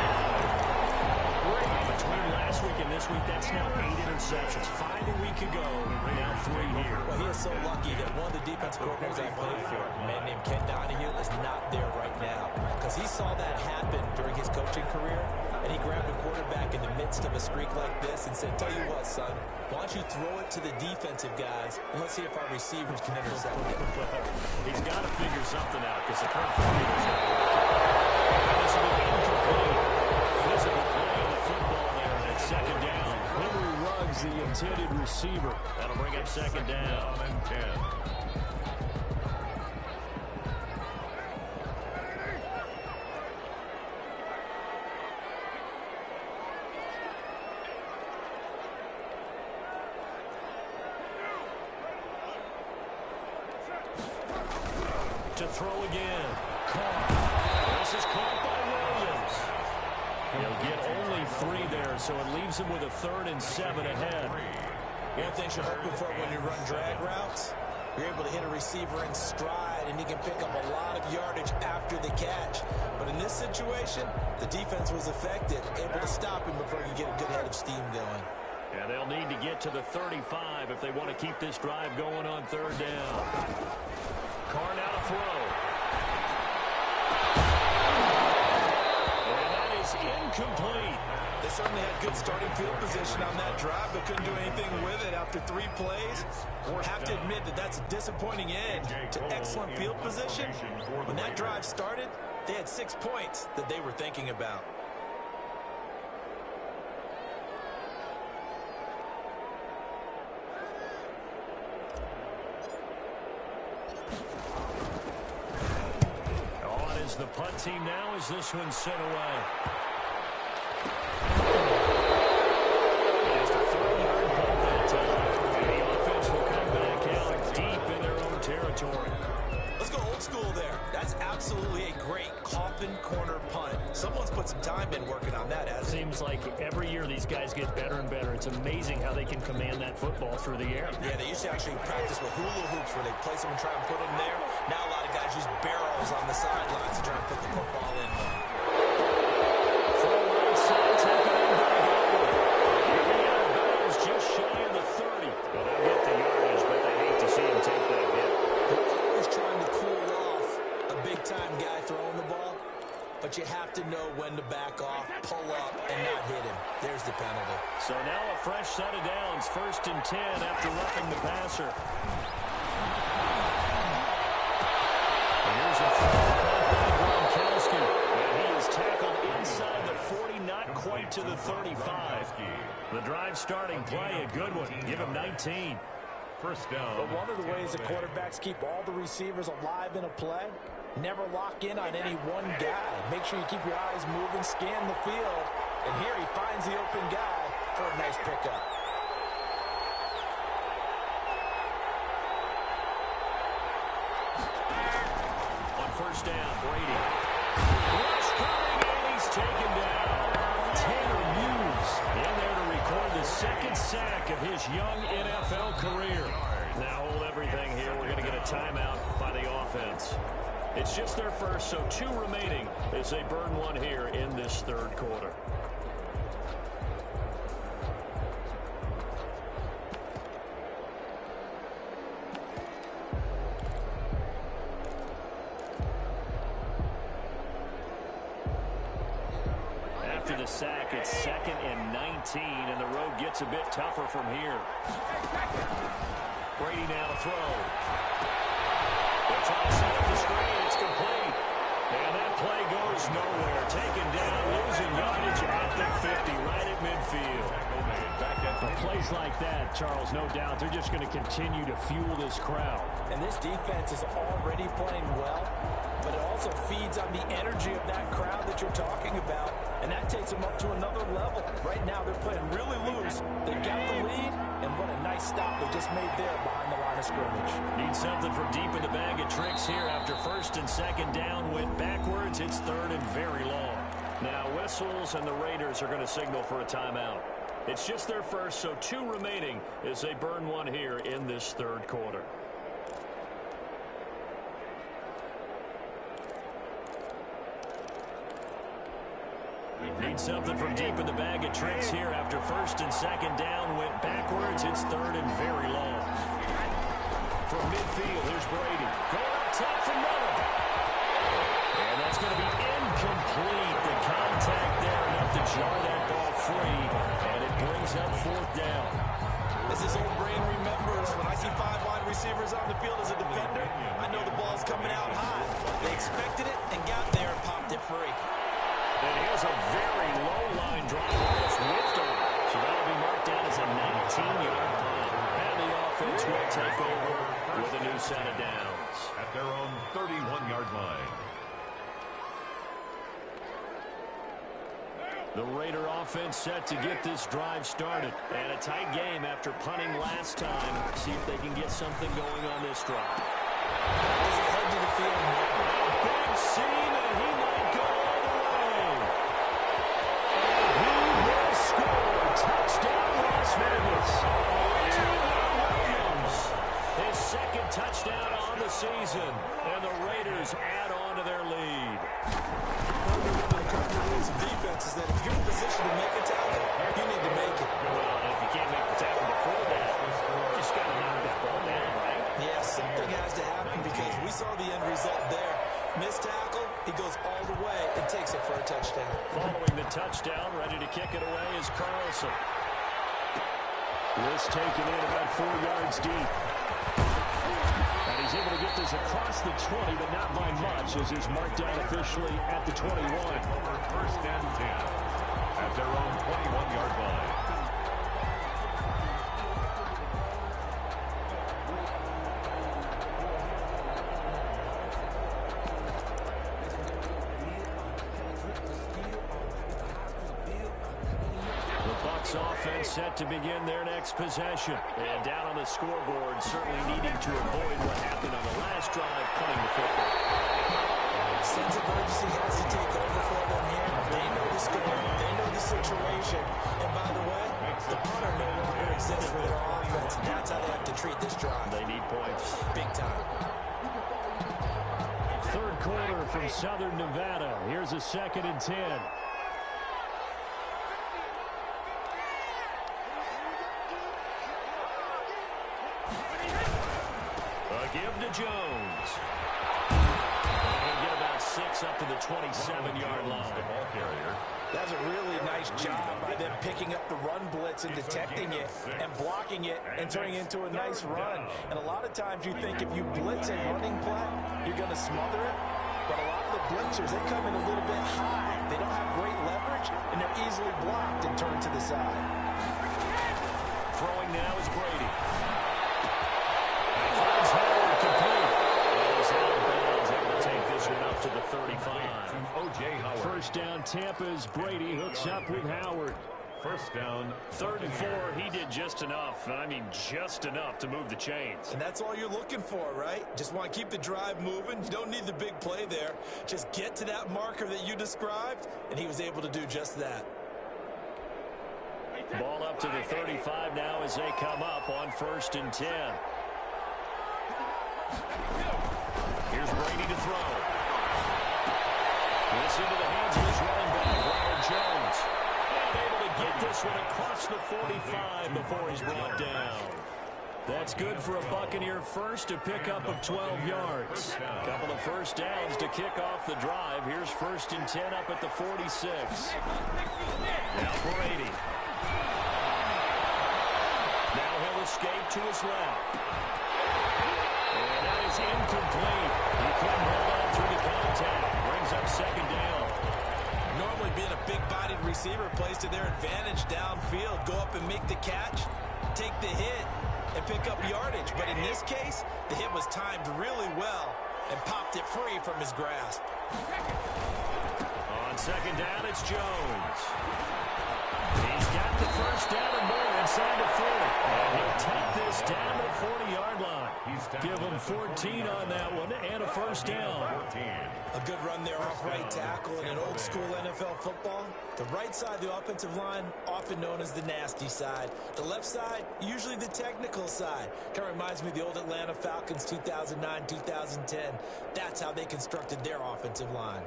Between last week and this week, that's now 8 interceptions. 5 a week ago, now 3 here. Well, he is so lucky that one of the defensive coordinators I played for, a man named Ken Donahue, is not there right now, because he saw that happen during his coaching career, and he grabbed a quarterback in the midst of a streak like this and said, tell you what, son, why don't you throw it to the defensive guys, and let's see if our receivers can intercept it. He's got to figure something out, because the current formulas not working. This will be incomplete. Physical play on the football there, and it's 2nd down. Henry Ruggs, the intended receiver. That'll bring up 2nd down and 10. To throw again. Carr. This is caught by Williams. He'll get only 3 there, so it leaves him with a 3rd and 7 ahead. One thing you're hoping for when you run drag routes, you're able to hit a receiver in stride, and he can pick up a lot of yardage after the catch. But in this situation, the defense was effective, able to stop him before he could get a good head of steam going. And they'll need to get to the 35 if they want to keep this drive going on 3rd down. Carr now to throw. And that is incomplete. They certainly had good starting field position on that drive, but couldn't do anything with it after 3 plays. Have to admit that that's a disappointing end to excellent field position. When that drive started, they had 6 points that they were thinking about. On is the punt team now as this one's sent away. Just a 30-yard punt that time. And the offense will come back out deep in their own territory. Let's go old school there. That's absolutely a great coffin corner punt. Someone's put some time in working on that, hasn't it? Seems like every year these guys get better and better. It's amazing how they can command that football through the air. Yeah, they used to actually practice with hula hoops where they place them and try and put them there. Now a lot of guys use barrel themselves on the sidelines to try and put the football in. Throw right side, taken in by Gold. Getting out of bounds just shy of the 30. Well, they'll get the yardage, but they hate to see him take that hit. They're always trying to cool off a big-time guy throwing the ball, but you have to know when to back off, pull up, and not hit him. There's the penalty. So now a fresh set of downs, 1st and 10 after roughing the passer. And here's a throw by Gronkowski. And he is tackled inside the 40, not quite to the 35. The drive starting play, a good one. Give him 19. First down. But one of the ways the quarterbacks keep all the receivers alive in a play, never lock in on any one guy. Make sure you keep your eyes moving, scan the field. And here he finds the open guy for a nice pickup. On first down, Brady. Rush coming, and he's taken down. Tanner Muse in there to record the 2nd sack of his young NFL career. Now hold everything here. We're going to get a timeout by the offense. It's just their first, so 2 remaining as they burn one here in this 3rd quarter. After the sack, it's 2nd and 19, and the road gets a bit tougher from here. Brady now to throw. They're trying to set up the screen. It's complete. And that play goes nowhere. Taken down, losing yardage at the 50, right at midfield. Plays like that, Charles, no doubt, they're just going to continue to fuel this crowd. And this defense is already playing well, but it also feeds on the energy of that crowd that you're talking about, and that takes them up to another level. Right now, they're playing really loose. They've got the lead, and what a nice stop they just made there behind the line of scrimmage. Need something from deep in the bag of tricks here. After 1st and 2nd down, went backwards. It's 3rd and very long. Now whistles, and the Raiders are going to signal for a timeout. It's just their first, so 2 remaining as they burn one here in this 3rd quarter. Need something from deep in the bag of tricks here. After 1st and 2nd down, went backwards. It's 3rd and very long. From midfield, here's Brady. Going up top for Miller. And that's going to be incomplete. The contact there enough to jar that ball free. And it brings up 4th down. As his old brain remembers, when I see 5 wide receivers on the field as a defender, I know the ball's coming out high. They expected it and got there and popped it free. And here's a very low line drop. It's whipped over. So that'll be marked down as a 19-yard punt. And the offense will take over with a new set of downs. At their own 31-yard line. The Raider offense set to get this drive started. And a tight game after punting last time. See if they can get something going on this drive. As he head to the field, Big seam, and he might go all the way. And he will score. Touchdown, Las Vegas. T.Y. Williams. His 2nd touchdown on the season. And the Raiders add on to their lead. defense is that if you're in a position to make a tackle, you need to make it. Well, if you can't make the tackle before that, you just got to knock that ball down, right? Yeah, something has to happen because we saw the end result there. Missed tackle, he goes all the way and takes it for a touchdown. Following the touchdown, ready to kick it away is Carlson. This taken in about 4 yards deep. And he's able to get this across the 20, but not by much, as he's marked down officially at the 21. First and 10 at their own 21-yard line. Offense set to begin their next possession. And down on the scoreboard, certainly needing to avoid what happened on the last drive, punting the football. Sense of urgency has to take over for them here. They know the score. They know the situation. And by the way, the punter no longer exists for their offense. And that's how they have to treat this drive. They need points. Big time. 3rd quarter from Southern Nevada. Here's a 2nd and 10. A give to Jones. He'll get about 6 up to the 27-yard line. The ball carrier. That's a really nice job by them picking up the run blitz and detecting it and blocking it and turning it into a nice run. And a lot of times you think if you blitz a running play, you're going to smother it. But a lot of the blitzers, they come in a little bit high. They don't have great leverage, and they're easily blocked and turned to the side. Throwing now is Brady. And finds Howard complete. He's out of bounds, able to take this one up to the 35. O.J. Howard. First down, Tampa's Brady hooks up with Howard. First down. 3rd and 4, he did just enough. I mean, just enough to move the chains. And that's all you're looking for, right? Just want to keep the drive moving. You don't need the big play there. Just get to that marker that you described, and he was able to do just that. Ball up to the 35 now as they come up on 1st and 10. Here's Brady to throw. This into the hands of his running back, Ronald Jones. And able to get this one across the 45 before he's brought down. That's good for a Buccaneer first, a pickup of 12 yards. A couple of first downs to kick off the drive. Here's 1st and 10 up at the 46. Now Brady. Now he'll escape to his left. And that is incomplete. He couldn't hold on through the contact. Brings up 2nd down. Normally being a big-bodied receiver plays to their advantage downfield. Go up and make the catch, take the hit, and pick up yardage. But in this case, the hit was timed really well and popped it free from his grasp. On 2nd down, it's Jones. He's got the first down and more inside the 40. And he'll take this down to the 40-yard line. Give him 14 on that one and a first down. A good run there off right tackle in an old-school NFL football. The right side, the offensive line, often known as the nasty side. The left side, usually the technical side. Kind of reminds me of the old Atlanta Falcons 2009-2010. That's how they constructed their offensive line.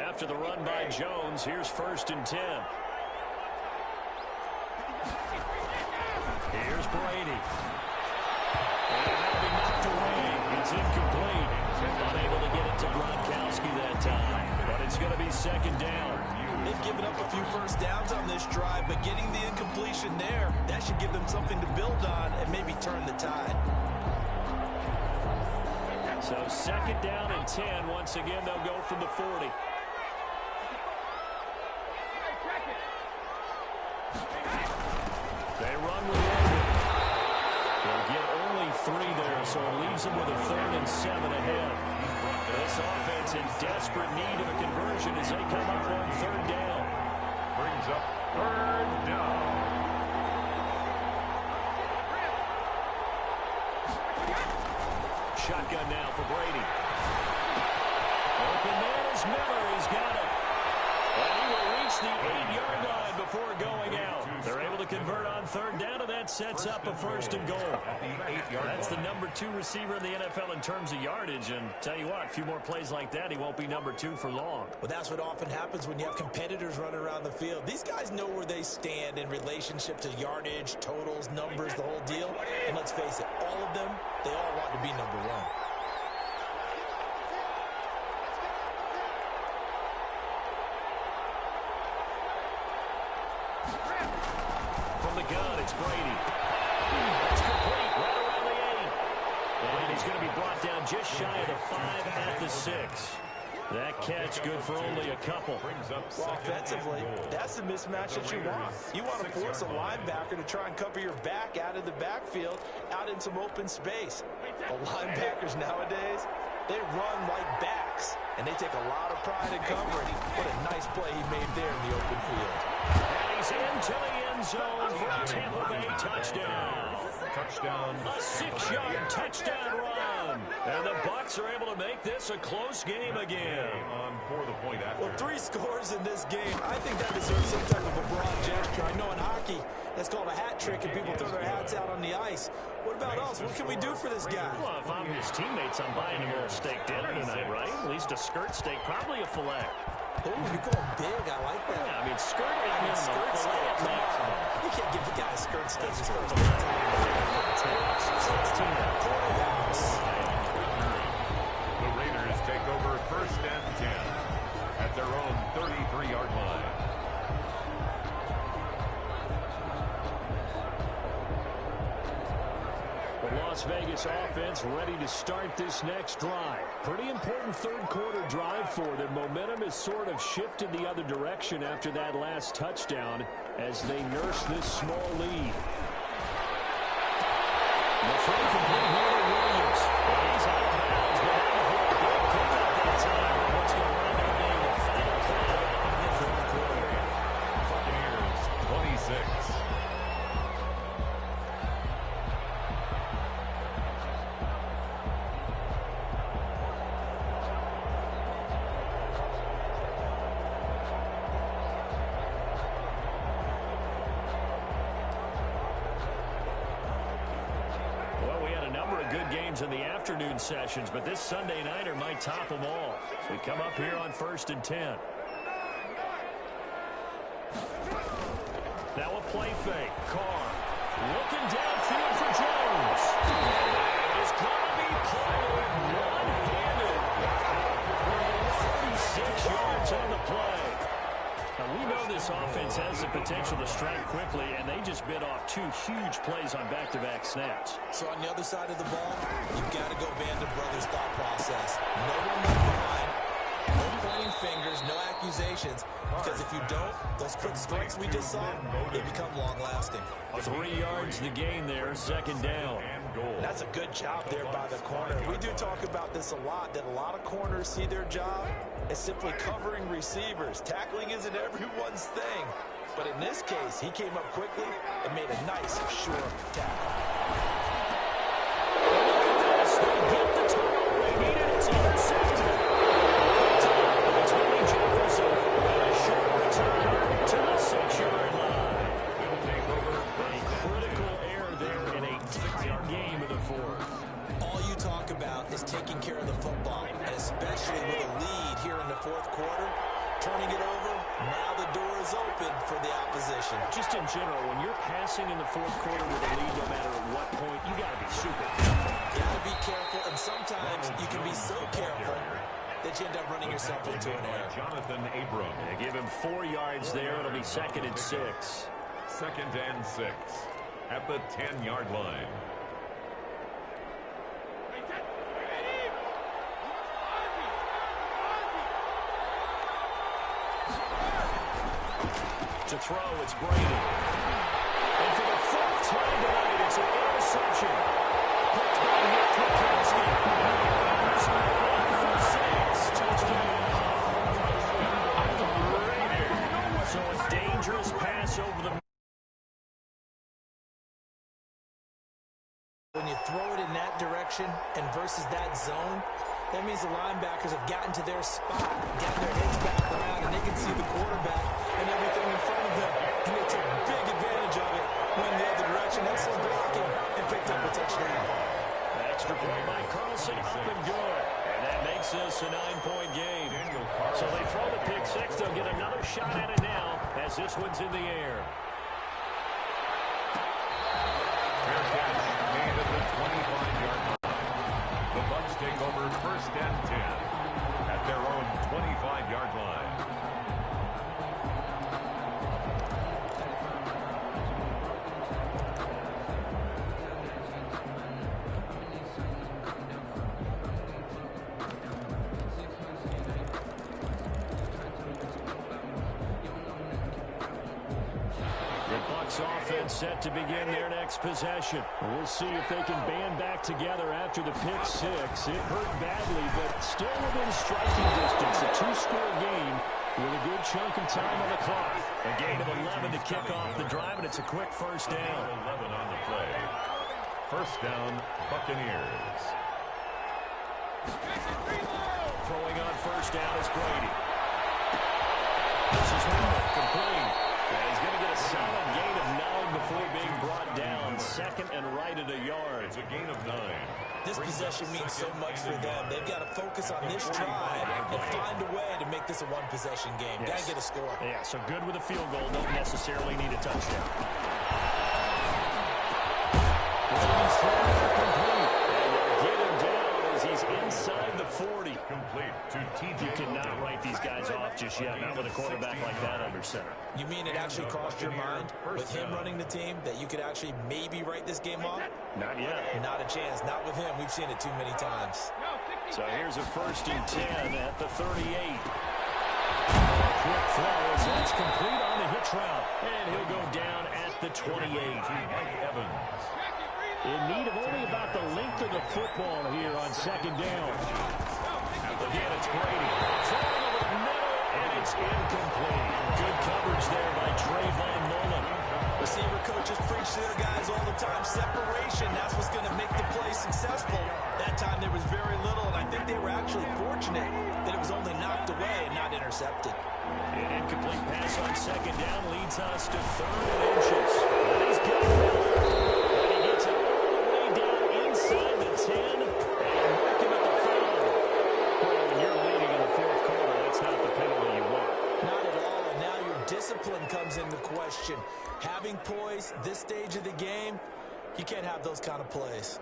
After the run by Jones, here's 1st and 10. Here's Brady. And that'll be knocked away. It's incomplete. Unable to get it to Gronkowski that time. But it's going to be 2nd down. They've given up a few first downs on this drive, but getting the incompletion there, that should give them something to build on and maybe turn the tide. So 2nd down and 10. Once again, they'll go from the 40. They run with Logan. They'll get only 3 there, so it leaves them with a 3rd and 7 ahead. This offense in desperate need of a conversion as they come up on 3rd down. Brings up 3rd down. Shotgun now for Brady. Open man is Miller. He's got it. And he will reach the 8-yard line before going out. They're able to convert on 3rd down, and that sets up a 1st and goal. That's the number 2 receiver in the NFL in terms of yardage. And tell you what, a few more plays like that, he won't be number 2 for long. Well, that's what often happens when you have competitors running around the field. These guys know where they stand in relationship to yardage, totals, numbers, the whole deal. And let's face it, all of them, they all want to be number 1. From the gun, it's Brady. That's complete right around the 8. And he's going to be brought down just shy of the 5 at the 6. That catch good for only a couple. Well, offensively, that's the mismatch that you want. You want to force a linebacker to try and cover your back out of the backfield, out in some open space. The linebackers nowadays, they run like backs, and they take a lot of pride in covering. What a nice play he made there in the open field. And he's into the end zone for a Tampa Bay touchdown. Touchdown. A 6-yard touchdown run. And the Bucs are able to make this a close game again. On for the point after. Well, 3 scores in this game. I think that deserves some type of a broad gesture. I know in hockey, That's called a hat trick, and people throw their hats out on the ice. What about us? What can we do for this guy? Well, if I'm his teammates, I'm buying him a little steak dinner tonight, right? At least a skirt steak, probably a filet. Oh, you're going big. I like that. Yeah, I mean, skirt at minimum, skirt steak. filet at maximum. You can't give the guy a skirt steak. That's Skirt for steak. 16 Porterhouse. The Raiders take over 1st and 10 at their own 33-yard line. The Las Vegas offense ready to start this next drive. Pretty important third-quarter drive for them. Momentum has sort of shifted the other direction after that last touchdown as they nurse this small lead. The free complete here to Williams. He's out of bounds, but not before a big pickup that time. What's going to wind up being the final play of the third quarter. Buccaneers 26. In the afternoon sessions, but this Sunday nighter might top them all. We come up here on 1st and 10. Now a play fake. Carr looking downfield for Jones. It's going to be played one-handed. 36 yards on the play. Now, we know this offense has the potential to strike quickly, and they just bit off 2 huge plays on back-to-back snaps. So on the other side of the ball, you've got to go Band of Brothers thought process. No one left behind, no pointing fingers, no accusations, because if you don't, those quick strikes we just saw, they become long-lasting. 3 yards the gain there, 2nd down. That's a good job there by the corner. We do talk about this a lot, that a lot of corners see their job as simply covering receivers. Tackling isn't everyone's thing. But in this case, he came up quickly and made a nice, sure tackle. Look at this. They get the turnover they needed. It's intercepted. Tony Jefferson. A short return to the 6-yard line. A critical error there in a tight game of the 4th. All you talk about is taking care of the football, and especially with a lead here in the 4th quarter. Turning it over, now the door is open for the opposition. Just in general, when you're passing in the 4th quarter with a lead, no matter at what point, you got to be super careful. Got to be careful, and sometimes you can be so careful that you end up running yourself into an error. Jonathan Abram. They give him 4 yards there. It'll be 2nd and 6. 2nd and 6 at the 10-yard line. To throw, it's Brady. And for the 4th time tonight, it's an interception. Picked by Nick Kwiatkowski. Raiders are 1 for 6. Touchdown. So a dangerous pass over the... When you throw it in that direction and versus that zone, that means the linebackers have gotten to their spot, gotten their heads back around, and they can see the quarterback and everything in front of them. And they took big advantage of it, went the other direction, excellent blocking, and picked up a touchdown. Extra point by Carlson, up and good. And that makes this a 9-point game. So they throw the pick 6. They'll get another shot at it now as this one's in the air. Fair catch made at the 25-yard line. The Bucs take over 1st and 10 at their own 25-yard line. Offense set to begin their next possession. We'll see if they can band back together after the pick 6. It hurt badly, but still within striking distance. A 2-score game with a good chunk of time on the clock. A gain of 11 to kick off the drive, and it's a quick 1st down. 11 on the play. 1st down, Buccaneers. Throwing on 1st down is Brady. This is complete. And he's going to get a solid gain of 9 before This possession means so much for them. They've got to focus on this drive and find a way to make this a one-possession game. Got to get a score. Yeah, so good with a field goal. Don't necessarily need a touchdown. He's thrown it complete. And they'll get him down as he's inside the 40. Complete to TJ. You cannot write these guys off just yet, not with a quarterback like that under center. You mean it actually crossed your mind with him running the team that you could actually maybe write this game off? Not yet. Not a chance. Not with him. We've seen it too many times. So here's a 1st and 10 at the 38. Quick throw, so it's complete on the hitch route. And he'll go down at the 28. Evans. In need of only about the length of the football here on 2nd down. Again, it's Brady. Throwing over the middle, and it's incomplete. Good coverage there by Trayvon Mullen. Receiver coaches preach to their guys all the time. Separation, that's what's going to make the play successful. That time there was very little, and I think they were actually fortunate that it was only knocked away and not intercepted. An incomplete pass on 2nd down leads us to 3rd and inches. And he's got it. And he gets it all the way down inside the 10. And mark him at the 5. Well, when you're leading in the 4th quarter, that's not the penalty you want. Not at all, and now your discipline comes into question. Having poise this stage of the game, you can't have those kind of plays.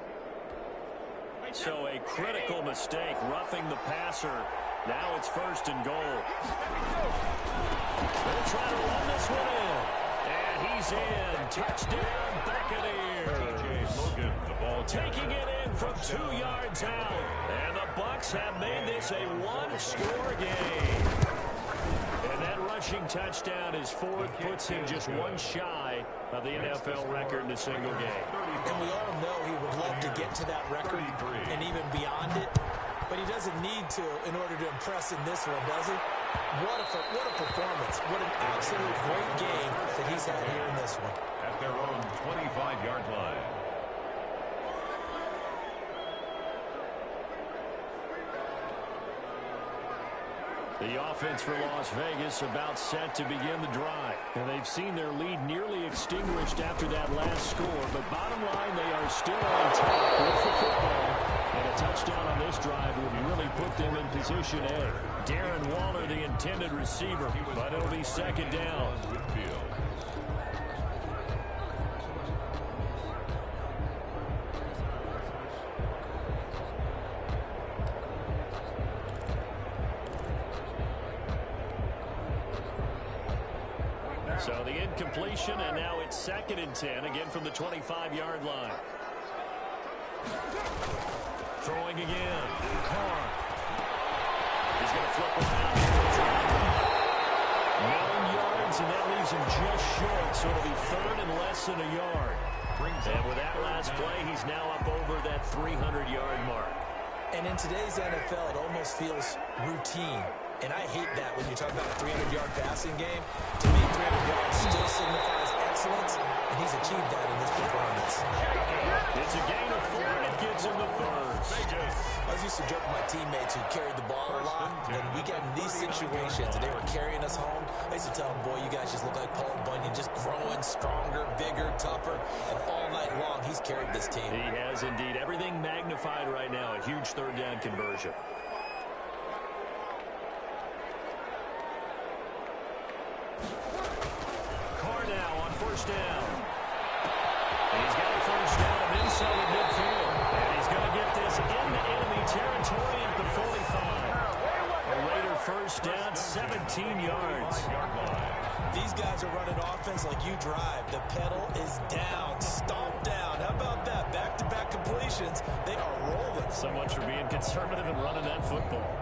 So a critical mistake, roughing the passer. Now it's 1st and goal. They'll try to run this one in. And he's in. Touchdown, Buccaneers. Logan, the ball Taking it in from 2 yards out. And the Bucs have made this a one-score game. And that rushing touchdown is 4th, puts him just one shy of the NFL record in a single game. And we all know he would love to get to that record and even beyond it. But he doesn't need to in order to impress in this one, does he? What a performance. What an absolute great game that he's had here in this one. at their own 25-yard line. The offense for Las Vegas about set to begin the drive. And they've seen their lead nearly extinguished after that last score. But bottom line, they are still on top with the football. And a touchdown on this drive would really put them in position A. Darren Waller, the intended receiver, but it'll be second down. So the incompletion, and now it's 2nd and 10, again from the 25-yard line. Throwing again. Carr. He's going to flip around. 9 yards, and that leaves him just short, so it'll be 3rd and less than a yard. And with that last play, he's now up over that 300-yard mark. And in today's NFL, it almost feels routine. And I hate that when you talk about a 300-yard passing game. To me, 300 yards still signifies excellence, and he's achieved that in this performance. It's a gain of 4, and it gives him the first. I was used to joke with my teammates who carried the ball a lot, and we got in these situations, and they were carrying us home. I used to tell them, boy, you guys just look like Paul Bunyan, just growing stronger, bigger, tougher, and all night long, he's carried this team. He has indeed. Everything magnified right now. A huge 3rd down conversion. Carr now on 1st down. And he's got a 1st down inside of midfield. And he's going to get this into enemy territory at the 45. A Raider 1st down, 17 yards. These guys are running offense like you drive. The pedal is down, stomped down. How about that? Back-to-back completions. They are rolling. So much for being conservative and running that football.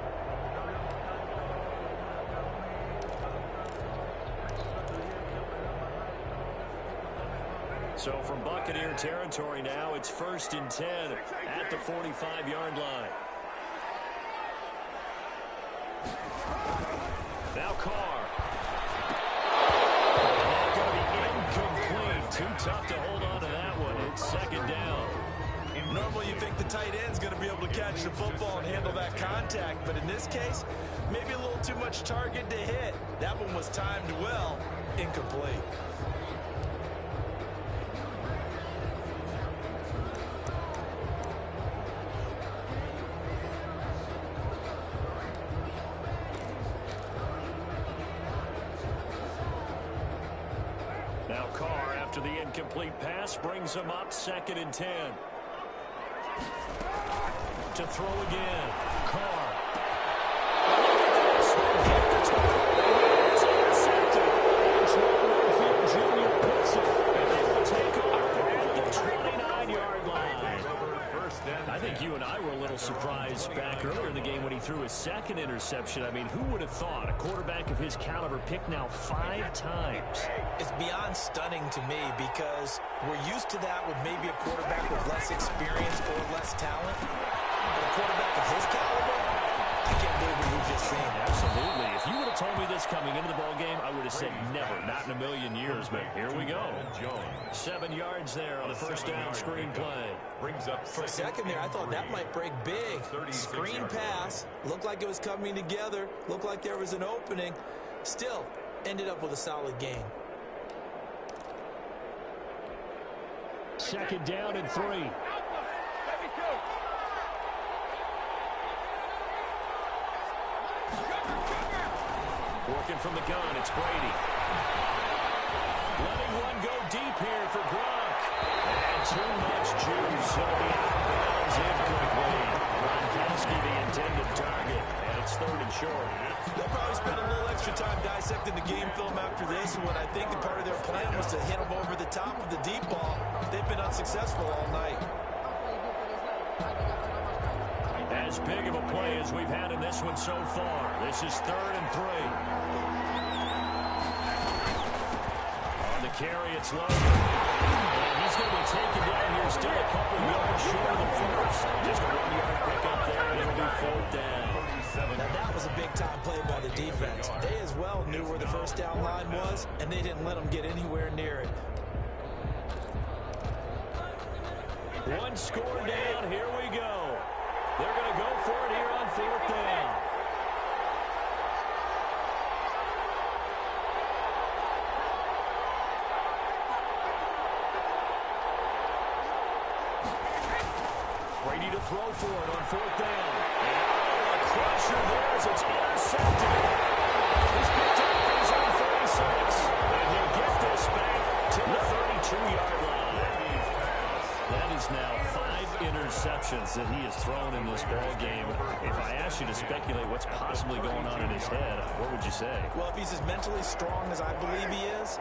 So from Buccaneer territory now, it's 1st and 10 at the 45-yard line. Now Carr. Going to be incomplete. Too tough to hold on to that one. It's 2nd down. Normally you think the tight end's going to be able to catch the football and handle that contact, but in this case, maybe a little too much target to hit. That one was timed well. Incomplete. Now Carr, after the incomplete pass, brings him up 2nd and 10. To throw again. Carr. Look at this. Get the target. It's intercepted. Antoine Winfield Jr. puts it. And they will take over at the 29-yard line. I think you and I were a little surprised back earlier in the game when he threw his 2nd interception. I mean, who would have thought a quarterback of his caliber picked now 5 times? It's beyond stunning to me because we're used to that with maybe a quarterback with less experience or less talent. But a quarterback of his caliber, I can't believe what we've just seen. Absolutely. If you would have told me this coming into the ball game, I would have said never, not in a million years. But here we go. 7 yards there on the first down screen play. For a second there, I thought that might break big. Screen pass. Looked like it was coming together. Looked like there was an opening. Still, ended up with a solid game. 2nd down and 3. Working from the gun, it's Brady. Letting one go deep here for Gronk. And too much juice. He'll be out of bounds incomplete. Gronkowski, the intended target. And it's 3rd and short. They'll probably spend a little extra time dissecting the game film after this one. I think the part of their plan was to hit them over the top of the deep ball. They've been unsuccessful all night. As big of a play as we've had in this one so far. This is 3rd and 3. On the carry, it's low. And he's going to be taken down here, still a couple yards short of the first. Just a 1-yard pickup there, and it'll be 4th down. Now that was a big-time play by the defense. They as well knew where the first down line was, and they didn't let them get anywhere near it. One score down, here we go. They're going to go for it here on 4th down. Brady to throw for it on 4th down. And a crusher there as it's intercepted. He's picked up for his own 36. And he'll get this back to the 32-yard line. That is now 5 interceptions that he has thrown in this ball game. If I asked you to speculate what's possibly going on in his head, what would you say? Well, if he's as mentally strong as I believe he is,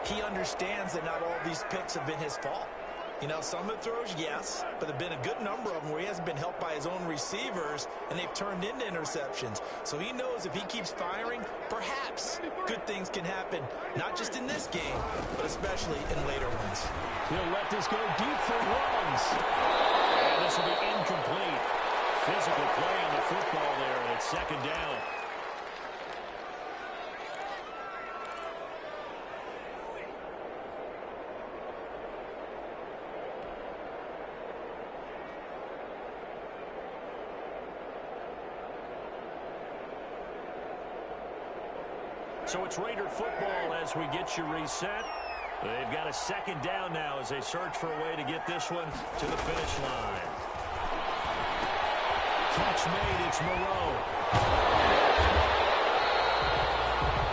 he understands that not all these picks have been his fault. You know, some of the throws, yes, but there have been a good number of them where he hasn't been helped by his own receivers, and they've turned into interceptions. So he knows if he keeps firing, perhaps good things can happen, not just in this game, but especially in later ones. He'll let this go deep for runs. And this will be incomplete. Physical play on the football there, and it's 2nd down. So it's Raider football as we get you reset. They've got a 2nd down now as they search for a way to get this one to the finish line. Catch made, it's Moreau.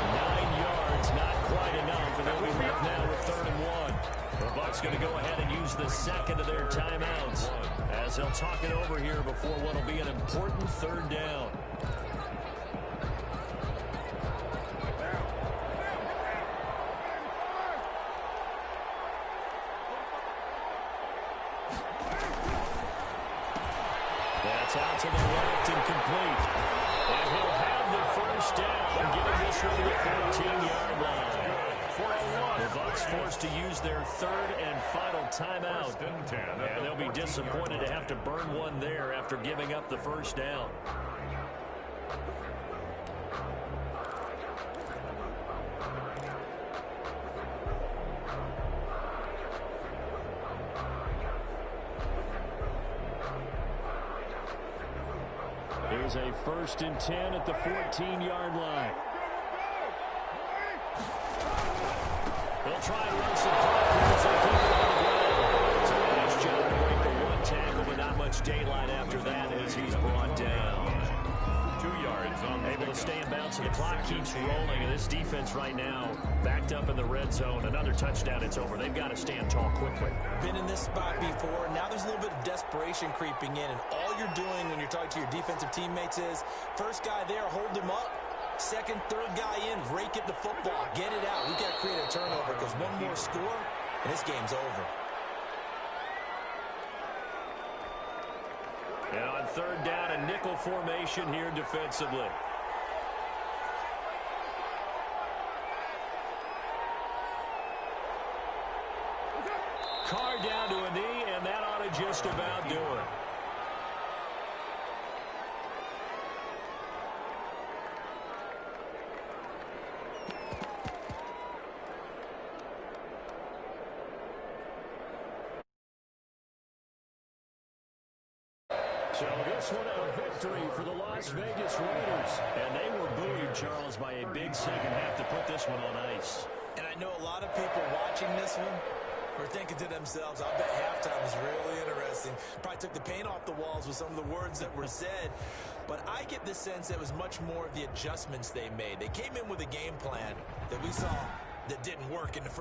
9 yards, not quite enough, and they'll be left now with 3rd and 1. The Bucs going to go ahead and use the 2nd of their timeouts as they'll talk it over here before what will be an important 3rd down. That's out to the left and complete. And he'll have the first down, getting this one to the 14-yard line. The Bucs forced to use their 3rd and final timeout. And they'll be disappointed to have to burn one there after giving up the first down. Here's a 1st and 10 at the 14-yard line. They'll try and run some blockers and keep it on the ground. It's a nice job to break the 1 tackle, but not much daylight after that as he's brought down. 2 yards on the able to stay in bounds, so the clock keeps rolling. And this defense right now Backed up in the red zone. Another touchdown, it's over. They've got to stand tall quickly. Been in this spot before. Now there's a little bit of desperation creeping in, and all you're doing when you're talking to your defensive teammates is, first guy there, hold him up. Second, third guy in, rake at the football. Get it out. We've got to create a turnover because one more score, and this game's over. And on third down, a nickel formation here defensively. Carr down to a knee, and that ought to just about do it. So this one a victory for the Las Vegas Raiders. And they were buoyed, Charles, by a big second half to put this one on ice. And I know a lot of people watching this one are thinking to themselves, I'll bet halftime was really interesting. Probably took the paint off the walls with some of the words that were said. But I get the sense that it was much more of the adjustments they made. They came in with a game plan that we saw that didn't work in the first